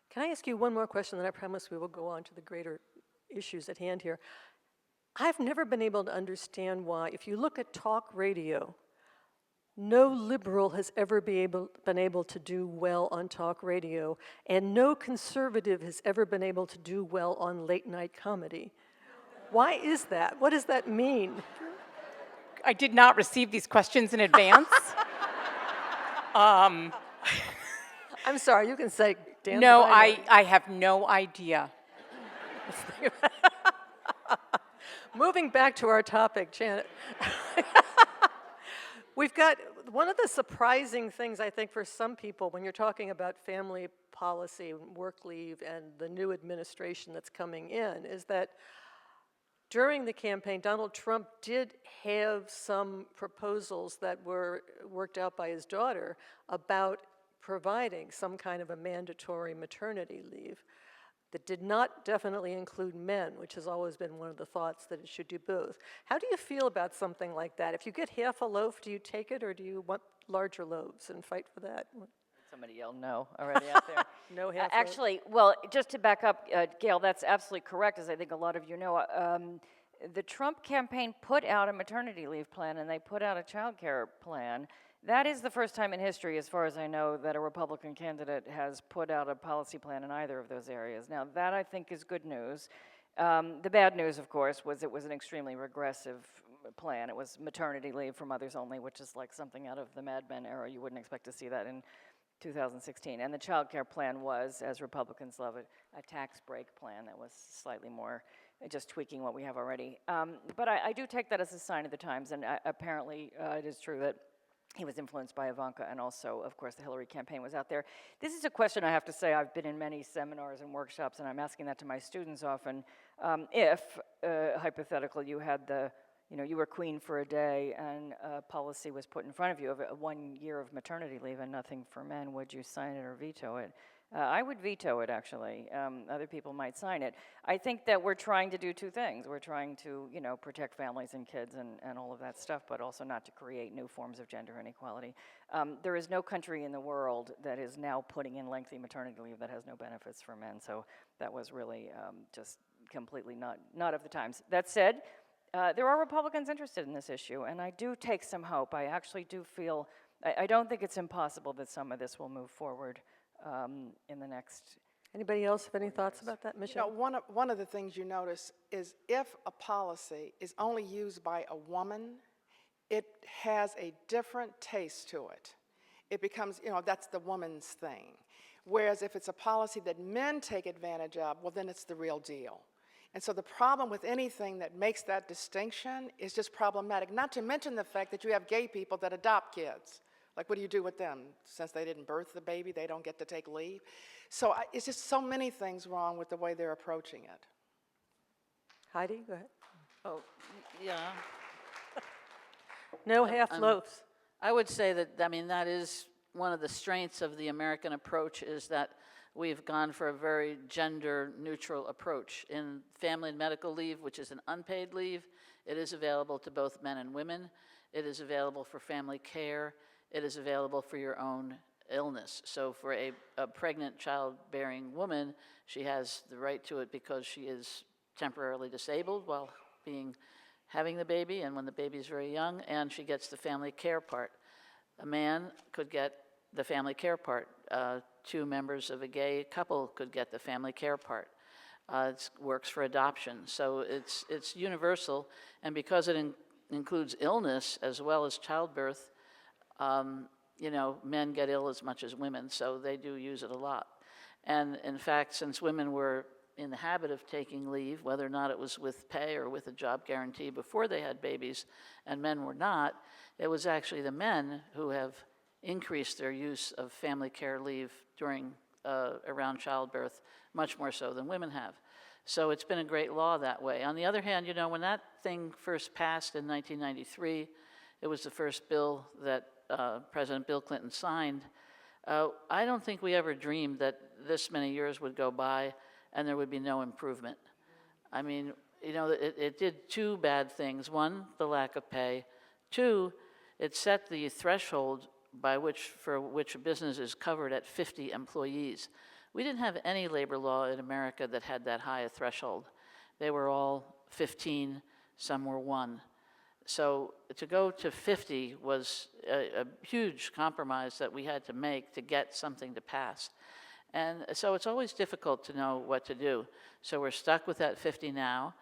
Can I ask you one more question, then I promise we will go on to the greater issues at hand here. I've never been able to understand why, if you look at talk radio, no liberal has ever been able to do well on talk radio, and no conservative has ever been able to do well on late night comedy. Why is that? What does that mean? I did not receive these questions in advance. I'm sorry, you can say, Dan. No, I have no idea. Moving back to our topic, Janet. We've got one of the surprising things, I think, for some people when you're talking about family policy, work leave, and the new administration that's coming in, is that during the campaign, Donald Trump did have some proposals that were worked out by his daughter about providing some kind of a mandatory maternity leave that did not definitely include men, which has always been one of the thoughts that it should do both. How do you feel about something like that? If you get half a loaf, do you take it, or do you want larger loaves and fight for that? Somebody yelled no already out there. No half loaf? Actually, well, just to back up, Gail, that's absolutely correct, as I think a lot of you know. The Trump campaign put out a maternity leave plan, and they put out a child care plan. That is the first time in history, as far as I know, that a Republican candidate has put out a policy plan in either of those areas. Now, that I think is good news. The bad news, of course, was it was an extremely regressive plan. It was maternity leave for mothers only, which is like something out of the Mad Men era. You wouldn't expect to see that in 2016. And the child care plan was, as Republicans love it, a tax break plan that was slightly more just tweaking what we have already. But I do take that as a sign of the times, and apparently it is true that he was influenced by Ivanka, and also, of course, the Hillary campaign was out there. This is a question I have to say, I've been in many seminars and workshops, and I'm asking that to my students often. If, hypothetical, you had you were queen for a day and a policy was put in front of you of 1 year of maternity leave and nothing for men, would you sign it or veto it? I would veto it, actually. Other people might sign it. I think that we're trying to do two things. We're trying to, protect families and kids and all of that stuff, but also not to create new forms of gender inequality. There is no country in the world that is now putting in lengthy maternity leave that has no benefits for men, so that was really just completely not of the times. That said, there are Republicans interested in this issue, and I do take some hope. I actually do feel, I don't think it's impossible that some of this will move forward in the next. Anybody else have any thoughts about that, Michele? One of the things you notice is if a policy is only used by a woman, it has a different taste to it. It becomes, that's the woman's thing. Whereas if it's a policy that men take advantage of, well, then it's the real deal. And so the problem with anything that makes that distinction is just problematic, not to mention the fact that you have gay people that adopt kids. Like, what do you do with them? Since they didn't birth the baby, they don't get to take leave. So it's just so many things wrong with the way they're approaching it. Heidi, go ahead. Oh, yeah. No half loaves. I would say that, that is one of the strengths of the American approach, is that we've gone for a very gender-neutral approach. In family and medical leave, which is an unpaid leave, it is available to both men and women. It is available for family care. It is available for your own illness. So for a pregnant childbearing woman, she has the right to it because she is temporarily disabled while having the baby and when the baby is very young, and she gets the family care part. A man could get the family care part. Two members of a gay couple could get the family care part. It works for adoption. So it's universal, and because it includes illness as well as childbirth, men get ill as much as women, so they do use it a lot. And in fact, since women were in the habit of taking leave, whether or not it was with pay or with a job guarantee before they had babies, and men were not, it was actually the men who have increased their use of family care leave around childbirth, much more so than women have. So it's been a great law that way. On the other hand, when that thing first passed in 1993, it was the first bill that President Bill Clinton signed. I don't think we ever dreamed that this many years would go by and there would be no improvement. It did two bad things. One, the lack of pay. Two, it set the threshold for which a business is covered at 50 employees. We didn't have any labor law in America that had that high a threshold. They were all 15, some were 1. So to go to 50 was a huge compromise that we had to make to get something to pass. And so it's always difficult to know what to do. So we're stuck with that 50 now,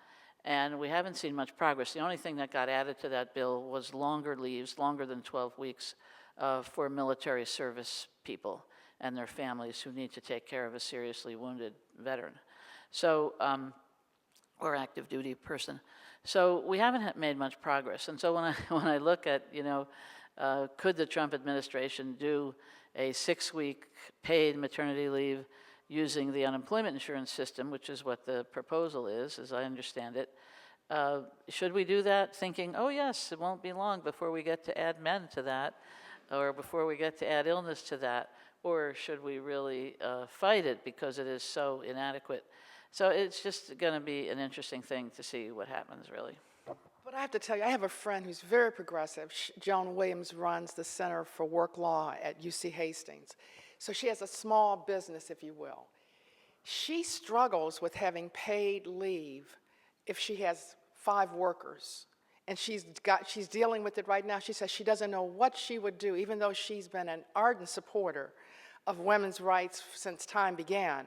and we haven't seen much progress. The only thing that got added to that bill was longer leaves, longer than 12 weeks, for military service people and their families who need to take care of a seriously wounded veteran. So, or active duty person. So we haven't made much progress. And so when I look at, could the Trump administration do a 6-week paid maternity leave using the unemployment insurance system, which is what the proposal is, as I understand it, should we do that thinking, oh yes, it won't be long before we get to add men to that, or before we get to add illness to that, or should we really fight it because it is so inadequate? So it's just going to be an interesting thing to see what happens, really. But I have to tell you, I have a friend who's very progressive. Joan Williams runs the Center for Work Law at UC Hastings. So she has a small business, if you will. She struggles with having paid leave if she has 5 workers. And she's dealing with it right now. She says she doesn't know what she would do, even though she's been an ardent supporter of women's rights since time began.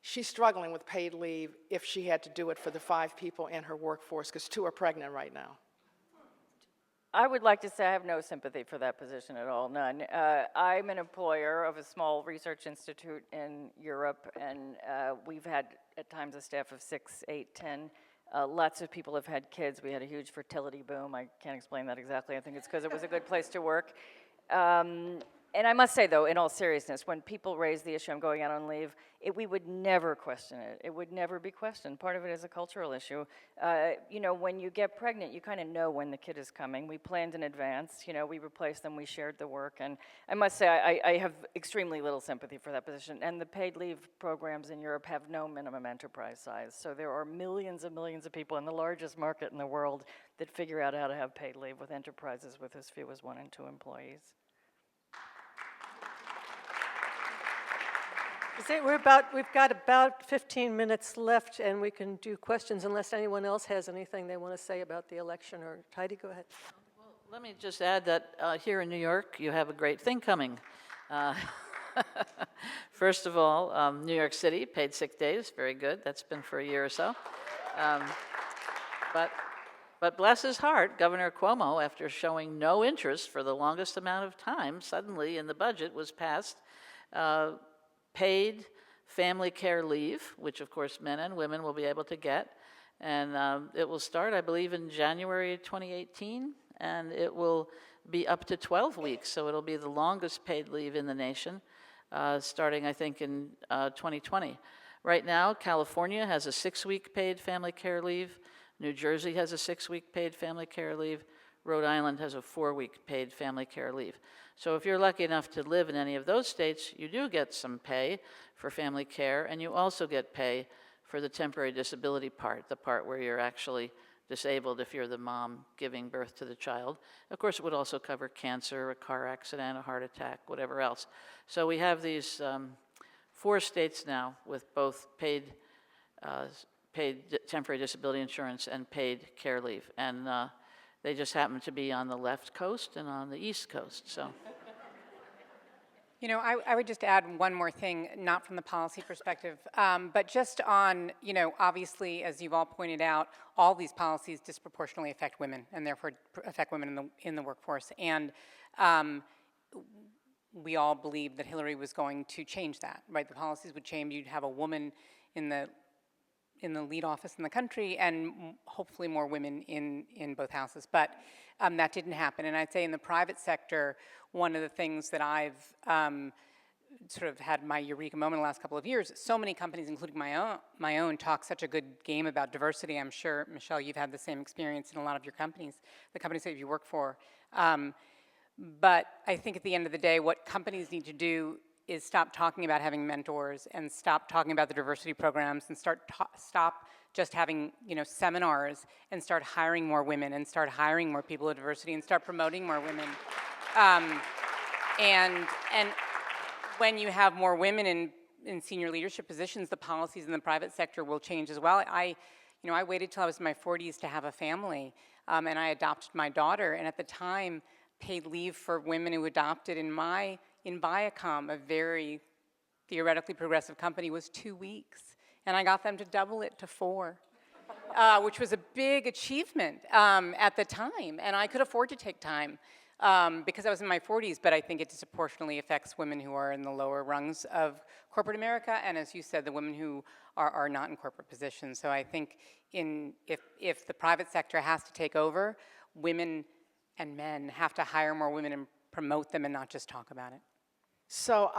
She's struggling with paid leave if she had to do it for the 5 people in her workforce, because 2 are pregnant right now. I would like to say I have no sympathy for that position at all, none. I'm an employer of a small research institute in Europe, and we've had at times a staff of 6, 8, 10. Lots of people have had kids. We had a huge fertility boom. I can't explain that exactly. I think it's because it was a good place to work. And I must say, though, in all seriousness, when people raise the issue, I'm going out on leave, we would never question it. It would never be questioned. Part of it is a cultural issue. You know, when you get pregnant, you kind of know when the kid is coming. We planned in advance. You know, we replaced them. We shared the work. And I must say, I have extremely little sympathy for that position. And the paid leave programs in Europe have no minimum enterprise size. So there are millions and millions of people in the largest market in the world that figure out how to have paid leave with enterprises with as few as 1 and 2 employees. We've got about 15 minutes left, and we can do questions unless anyone else has anything they want to say about the election. Or Heidi, go ahead. Well, let me just add that here in New York, you have a great thing coming. First of all, New York City, paid sick days, very good. That's been for a year or so. But bless his heart, Governor Cuomo, after showing no interest for the longest amount of time, suddenly in the budget was passed paid family care leave, which of course men and women will be able to get. And it will start, I believe, in January 2018, and it will be up to 12 weeks. So it'll be the longest paid leave in the nation, starting, I think, in 2020. Right now, California has a 6-week paid family care leave. New Jersey has a 6-week paid family care leave. Rhode Island has a 4-week paid family care leave. So if you're lucky enough to live in any of those states, you do get some pay for family care, and you also get pay for the temporary disability part, the part where you're actually disabled if you're the mom giving birth to the child. Of course, it would also cover cancer, a car accident, a heart attack, whatever else. So we have these 4 states now with both paid temporary disability insurance and paid care leave. And they just happen to be on the left coast and on the east coast, so. You know, I would just add one more thing, not from the policy perspective, but just on, you know, obviously, as you've all pointed out, all these policies disproportionately affect women and therefore affect women in the workforce. And we all believed that Hillary was going to change that, right? The policies would change. You'd have a woman in the lead office in the country, and hopefully more women in both houses. But that didn't happen. And I'd say in the private sector, one of the things that I've sort of had my eureka moment in the last couple of years, so many companies, including my own, talk such a good game about diversity. I'm sure, Michele, you've had the same experience in a lot of your companies, the companies that you work for. But I think at the end of the day, what companies need to do is stop talking about having mentors and stop talking about the diversity programs and stop just having, you know, seminars and start hiring more women and start hiring more people with diversity and start promoting more women. And when you have more women in senior leadership positions, the policies in the private sector will change as well. I waited till I was in my 40s to have a family, and I adopted my daughter. And at the time, paid leave for women who adopted in Viacom, a very theoretically progressive company, was 2 weeks. And I got them to double it to 4, which was a big achievement at the time. And I could afford to take time because I was in my 40s, but I think it disproportionately affects women who are in the lower rungs of corporate America, and as you said, the women who are not in corporate positions. So I think if the private sector has to take over, women and men have to hire more women and promote them and not just talk about it. So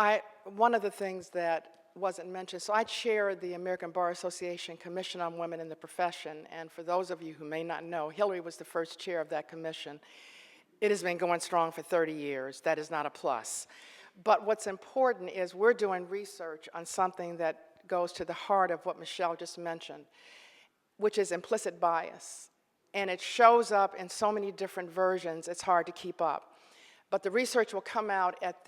one of the things that wasn't mentioned, so I chair the American Bar Association Commission on Women in the Profession, and for those of you who may not know, Hillary was the first chair of that commission. It has been going strong for 30 years. That is not a plus. But what's important is we're doing research on something that goes to the heart of what Michele just mentioned, which is implicit bias. And it shows up in so many different versions, it's hard to keep up. But the research will come out at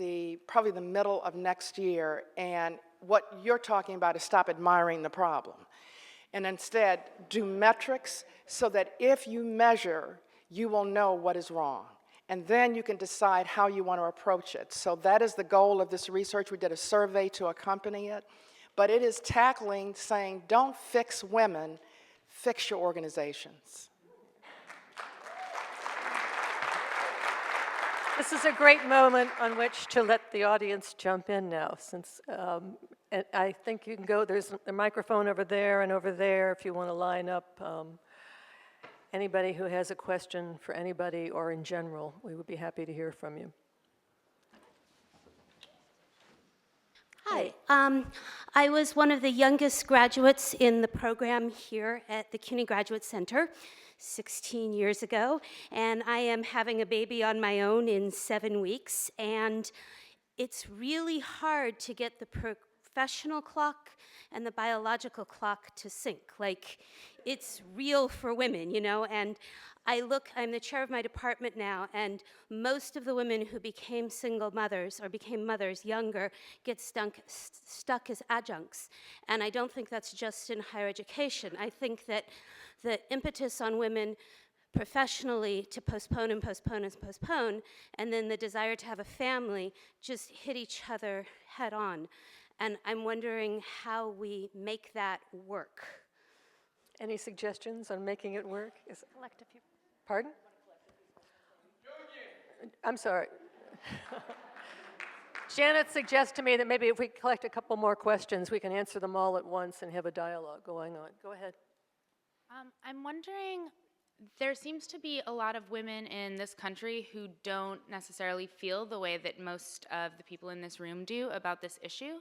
probably the middle of next year, and what you're talking about is stop admiring the problem. And instead, do metrics so that if you measure, you will know what is wrong. And then you can decide how you want to approach it. So that is the goal of this research. We did a survey to accompany it. But it is tackling saying, don't fix women, fix your organizations. This is a great moment on which to let the audience jump in now, since and I think you can go, there's a microphone over there and over there if you want to line up. Anybody who has a question for anybody or in general, we would be happy to hear from you. Hi, I was one of the youngest graduates in the program here at the CUNY Graduate Center 16 years ago, and I am having a baby on my own in 7 weeks, and it's really hard to get the professional clock and the biological clock to sync. Like, it's real for women, you know, and I'm the chair of my department now, and most of the women who became single mothers or became mothers younger get stuck as adjuncts. And I don't think that's just in higher education. I think that the impetus on women professionally to postpone and postpone and postpone, and then the desire to have a family just hit each other head on. And I'm wondering how we make that work. Any suggestions on making it work? Collect a few. Pardon? I'm sorry. Janet suggests to me that maybe if we collect a couple more questions, we can answer them all at once and have a dialogue going on. Go ahead. I'm wondering, there seems to be a lot of women in this country who don't necessarily feel the way that most of the people in this room do about this issue.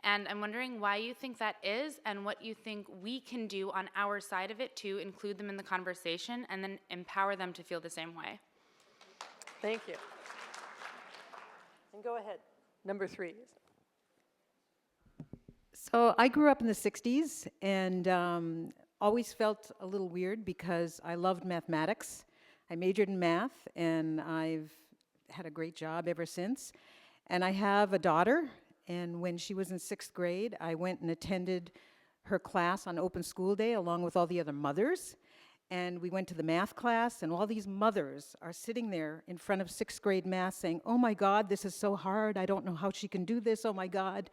And I'm wondering why you think that is and what you think we can do on our side of it to include them in the conversation and then empower them to feel the same way. Thank you. And go ahead. Number 3. So I grew up in the 60s and always felt a little weird because I loved mathematics. I majored in math and I've had a great job ever since. And I have a daughter, and when she was in 6th grade, I went and attended her class on Open School Day along with all the other mothers. And we went to the math class, and all these mothers are sitting there in front of 6th grade math saying, "Oh my God, this is so hard. I don't know how she can do this. Oh my God."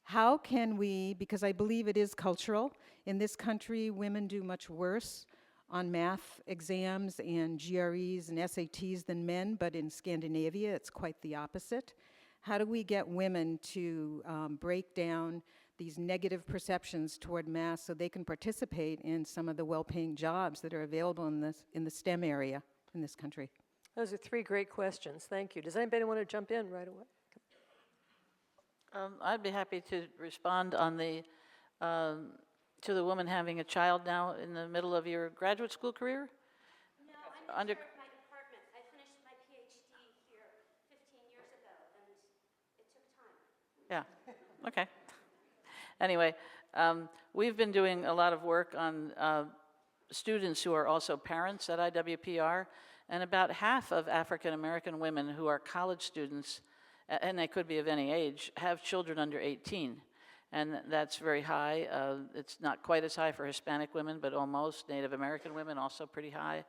How can we, because I believe it is cultural, in this country, women do much worse on math exams and GREs and SATs than men, but in Scandinavia, it's quite the opposite. How do we get women to break down these negative perceptions toward math so they can participate in some of the well-paying jobs that are available in the STEM area in this country? Those are 3 great questions. Thank you. Does anybody want to jump in right away? I'd be happy to respond on the to the woman having a child now in the middle of your graduate school career. No, I'm the chair of my department. I finished my PhD here 15 years ago, and it took time. Yeah, okay. Anyway, we've been doing a lot of work on students who are also parents at IWPR, and about half of African American women who are college students, and they could be of any age, have children under 18. And that's very high. It's not quite as high for Hispanic women, but almost. Native American women also pretty high.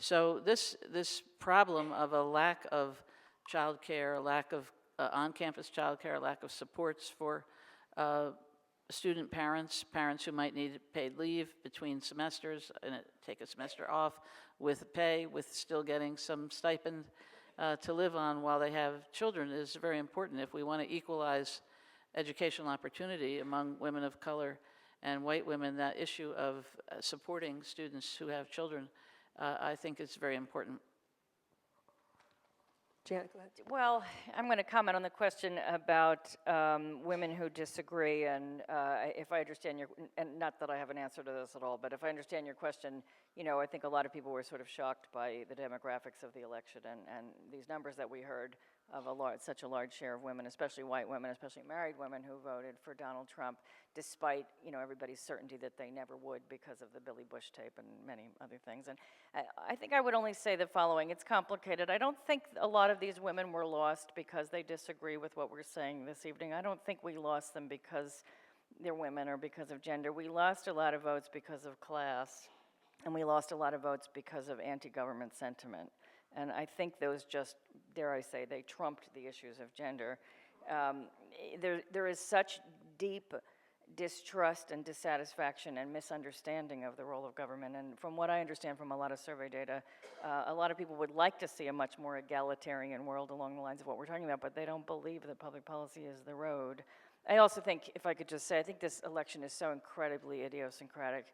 So this problem of a lack of childcare, a lack of on-campus childcare, a lack of supports for student parents who might need paid leave between semesters and take a semester off with pay, with still getting some stipend to live on while they have children is very important if we want to equalize educational opportunity among women of color and white women. That issue of supporting students who have children, I think is very important. Janet, go ahead. Well, I'm going to comment on the question about women who disagree, and if I understand your, and not that I have an answer to this at all, but if I understand your question, you know, I think a lot of people were sort of shocked by the demographics of the election and these numbers that we heard of such a large share of women, especially white women, especially married women who voted for Donald Trump, despite, you know, everybody's certainty that they never would because of the Billy Bush tape and many other things. And I think I would only say the following: it's complicated. I don't think a lot of these women were lost because they disagree with what we're saying this evening. I don't think we lost them because they're women or because of gender. We lost a lot of votes because of class, and we lost a lot of votes because of anti-government sentiment. And I think those just, dare I say, they trumped the issues of gender. There is such deep distrust and dissatisfaction and misunderstanding of the role of government. And from what I understand from a lot of survey data, a lot of people would like to see a much more egalitarian world along the lines of what we're talking about, but they don't believe that public policy is the road. I also think, if I could just say, I think this election is so incredibly idiosyncratic.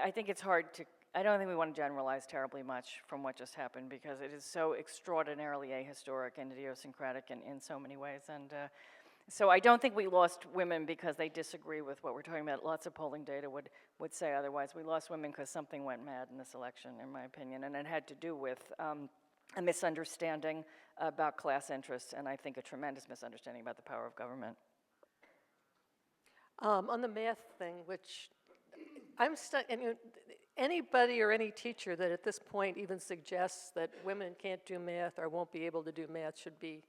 I think it's hard to, I don't think we want to generalize terribly much from what just happened, because it is so extraordinarily ahistoric and idiosyncratic in so many ways. And so I don't think we lost women because they disagree with what we're talking about. Lots of polling data would say otherwise. We lost women because something went mad in this election, in my opinion, and it had to do with a misunderstanding about class interests, and I think a tremendous misunderstanding about the power of government. On the math thing, which anybody or any teacher that at this point even suggests that women can't do math or won't be able to do math should be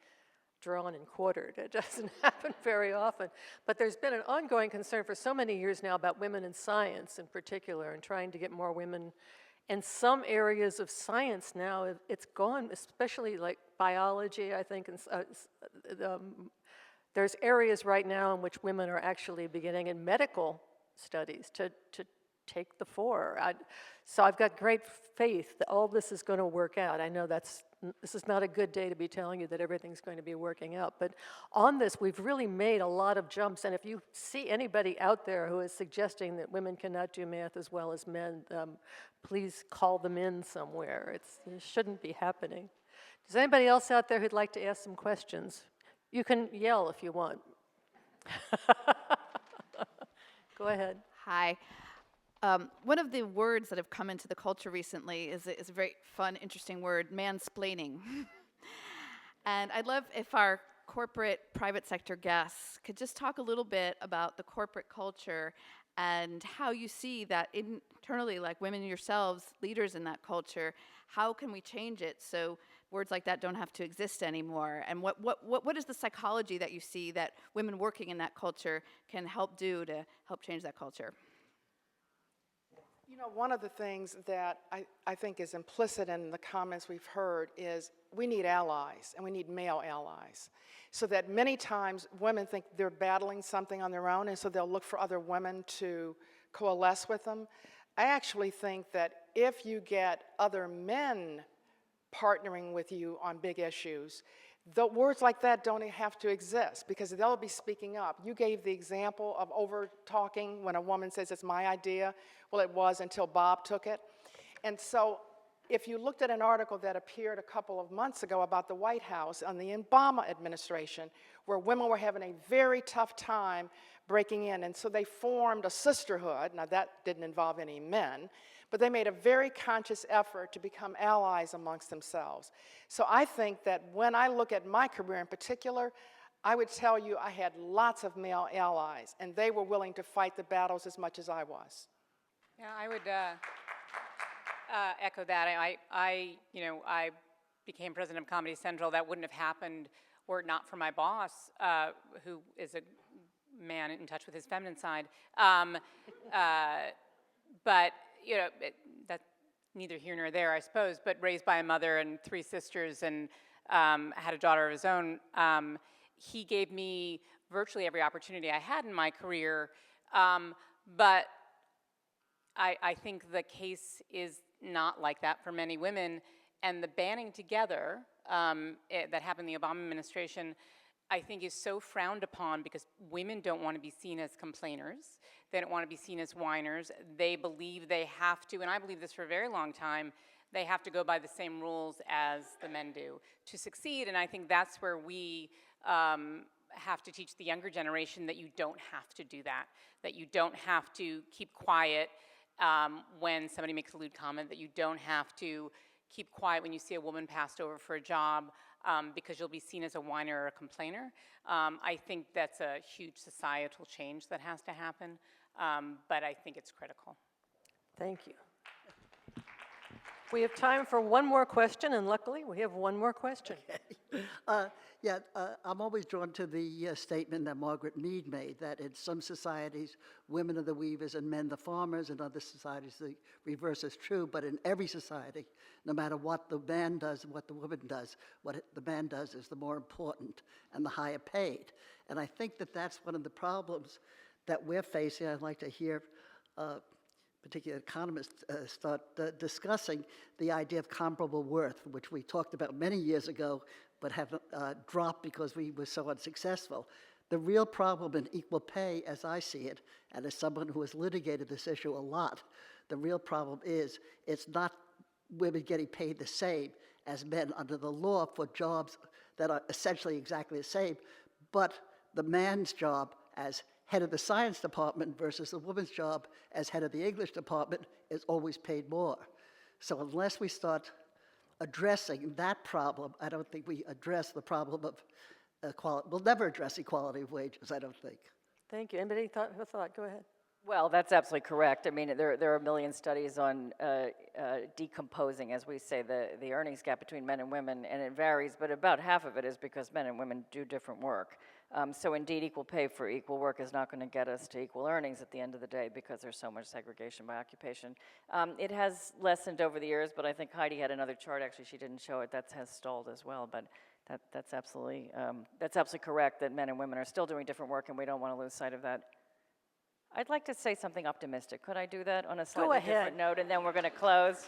drawn and quartered. It doesn't happen very often. But there's been an ongoing concern for so many years now about women in science in particular, and trying to get more women in some areas of science now. It's gone, especially like biology, I think. There's areas right now in which women are actually beginning in medical studies to take the fore. So I've got great faith that all this is going to work out. I know this is not a good day to be telling you that everything's going to be working out, but on this, we've really made a lot of jumps, and if you see anybody out there who is suggesting that women cannot do math as well as men, please call them in somewhere. It shouldn't be happening. Does anybody else out there who'd like to ask some questions? You can yell if you want. Go ahead. Hi. One of the words that have come into the culture recently is a very fun, interesting word, mansplaining. And I'd love if our corporate private sector guests could just talk a little bit about the corporate culture and how you see that internally, like women yourselves, leaders in that culture, how can we change it so words like that don't have to exist anymore? And what is the psychology that you see that women working in that culture can help do to help change that culture? You know, one of the things that I think is implicit in the comments we've heard is we need allies, and we need male allies. So that many times women think they're battling something on their own, and so they'll look for other women to coalesce with them. I actually think that if you get other men partnering with you on big issues, the words like that don't have to exist, because they'll be speaking up. You gave the example of over-talking when a woman says, it's my idea. Well, it was until Bob took it. And so if you looked at an article that appeared a couple of months ago about the White House on the Obama administration, where women were having a very tough time breaking in, and so they formed a sisterhood. Now, that didn't involve any men, but they made a very conscious effort to become allies amongst themselves. So I think that when I look at my career in particular, I would tell you I had lots of male allies, and they were willing to fight the battles as much as I was. Yeah, I would echo that. I became president of Comedy Central. That wouldn't have happened were it not for my boss, who is a man in touch with his feminine side. But that's neither here nor there, I suppose. But raised by a mother and 3 sisters, and had a daughter of his own, he gave me virtually every opportunity I had in my career. But I think the case is not like that for many women, and the banding together that happened in the Obama administration, I think, is so frowned upon because women don't want to be seen as complainers. They don't want to be seen as whiners. They believe they have to, and I believe this for a very long time, they have to go by the same rules as the men do to succeed. And I think that's where we have to teach the younger generation that you don't have to do that you don't have to keep quiet when somebody makes a lewd comment, that you don't have to keep quiet when you see a woman passed over for a job, because you'll be seen as a whiner or a complainer. I think that's a huge societal change that has to happen, but I think it's critical. Thank you. We have time for one more question, and luckily we have one more question. I'm always drawn to the statement that Margaret Mead made, that in some societies, women are the weavers and men the farmers. In other societies, the reverse is true. But in every society, no matter what the man does and what the woman does, what the man does is the more important and the higher paid. And I think that that's one of the problems that we're facing. I'd like to hear particular economists start discussing the idea of comparable worth, which we talked about many years ago, but have dropped because we were so unsuccessful. The real problem in equal pay, as I see it, and as someone who has litigated this issue a lot, the real problem is it's not women getting paid the same as men under the law for jobs that are essentially exactly the same, but the man's job as head of the science department versus the woman's job as head of the English department is always paid more. So unless we start addressing that problem, I don't think we address the problem of equality. We'll never address equality of wages, I don't think. Thank you. Anybody thought? Go ahead. Well, that's absolutely correct. I mean, there are a million studies on decomposing, as we say, the earnings gap between men and women, and it varies, but about half of it is because men and women do different work. So indeed, equal pay for equal work is not going to get us to equal earnings at the end of the day because there's so much segregation by occupation. It has lessened over the years, but I think Heidi had another chart, actually, she didn't show it, that has stalled as well, but that's absolutely correct that men and women are still doing different work, and we don't want to lose sight of that. I'd like to say something optimistic. Could I do that on a slightly different note, and then we're going to close?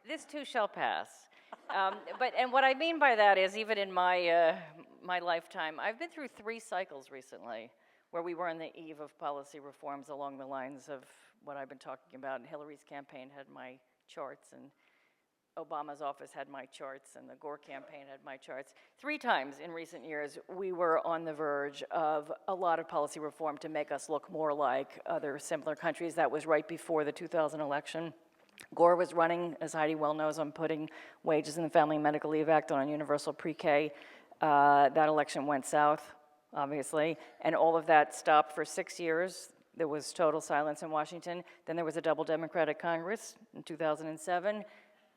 This too shall pass. And what I mean by that is, even in my my lifetime, I've been through 3 cycles recently where we were on the eve of policy reforms along the lines of what I've been talking about. And Hillary's campaign had my charts, and Obama's office had my charts, and the Gore campaign had my charts. 3 times in recent years, we were on the verge of a lot of policy reform to make us look more like other similar countries. That was right before the 2000 election. Gore was running, as Heidi well knows, on putting wages in the Family and Medical Leave Act on universal pre-K. That election went south, obviously, and all of that stopped for 6 years. There was total silence in Washington. Then there was a double Democratic Congress in 2007.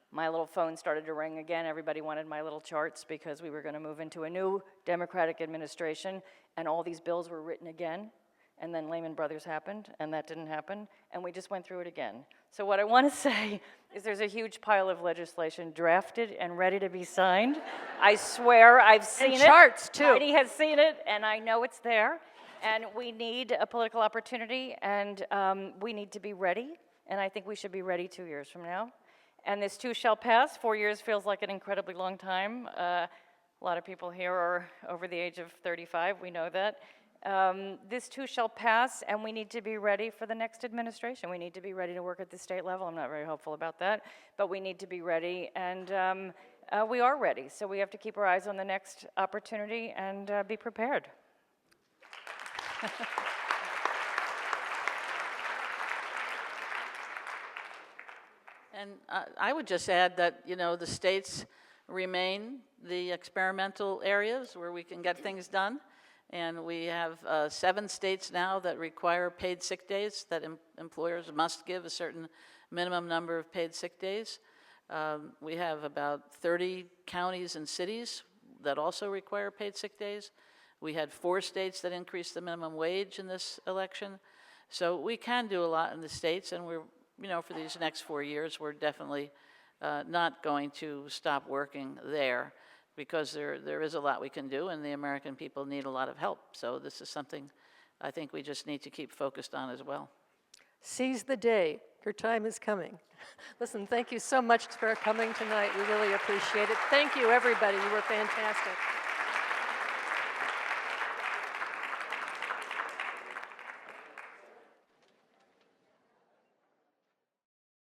My little phone started to ring again. Everybody wanted my little charts because we were going to move into a new Democratic administration, and all these bills were written again. And then Lehman Brothers happened, and that didn't happen, and we just went through it again. So what I want to say is there's a huge pile of legislation drafted and ready to be signed. I swear I've seen it. And charts, too. Heidi has seen it, and I know it's there. And we need a political opportunity, and we need to be ready. And I think we should be ready 2 years from now. And this too shall pass. 4 years feels like an incredibly long time. A lot of people here are over the age of 35. We know that. This too shall pass, and we need to be ready for the next administration. We need to be ready to work at the state level. I'm not very hopeful about that, but we need to be ready, and we are ready. So we have to keep our eyes on the next opportunity and be prepared. And I would just add that, you know, the states remain the experimental areas where we can get things done. And we have 7 states now that require paid sick days, that employers must give a certain minimum number of paid sick days. We have about 30 counties and cities that also require paid sick days. We had 4 states that increased the minimum wage in this election. So we can do a lot in the states, and we're, you know, for these next 4 years, we're definitely not going to stop working there, because there is a lot we can do, and the American people need a lot of help. So this is something I think we just need to keep focused on as well. Seize the day. Your time is coming. Listen, thank you so much for coming tonight. We really appreciate it. Thank you, everybody. You were fantastic.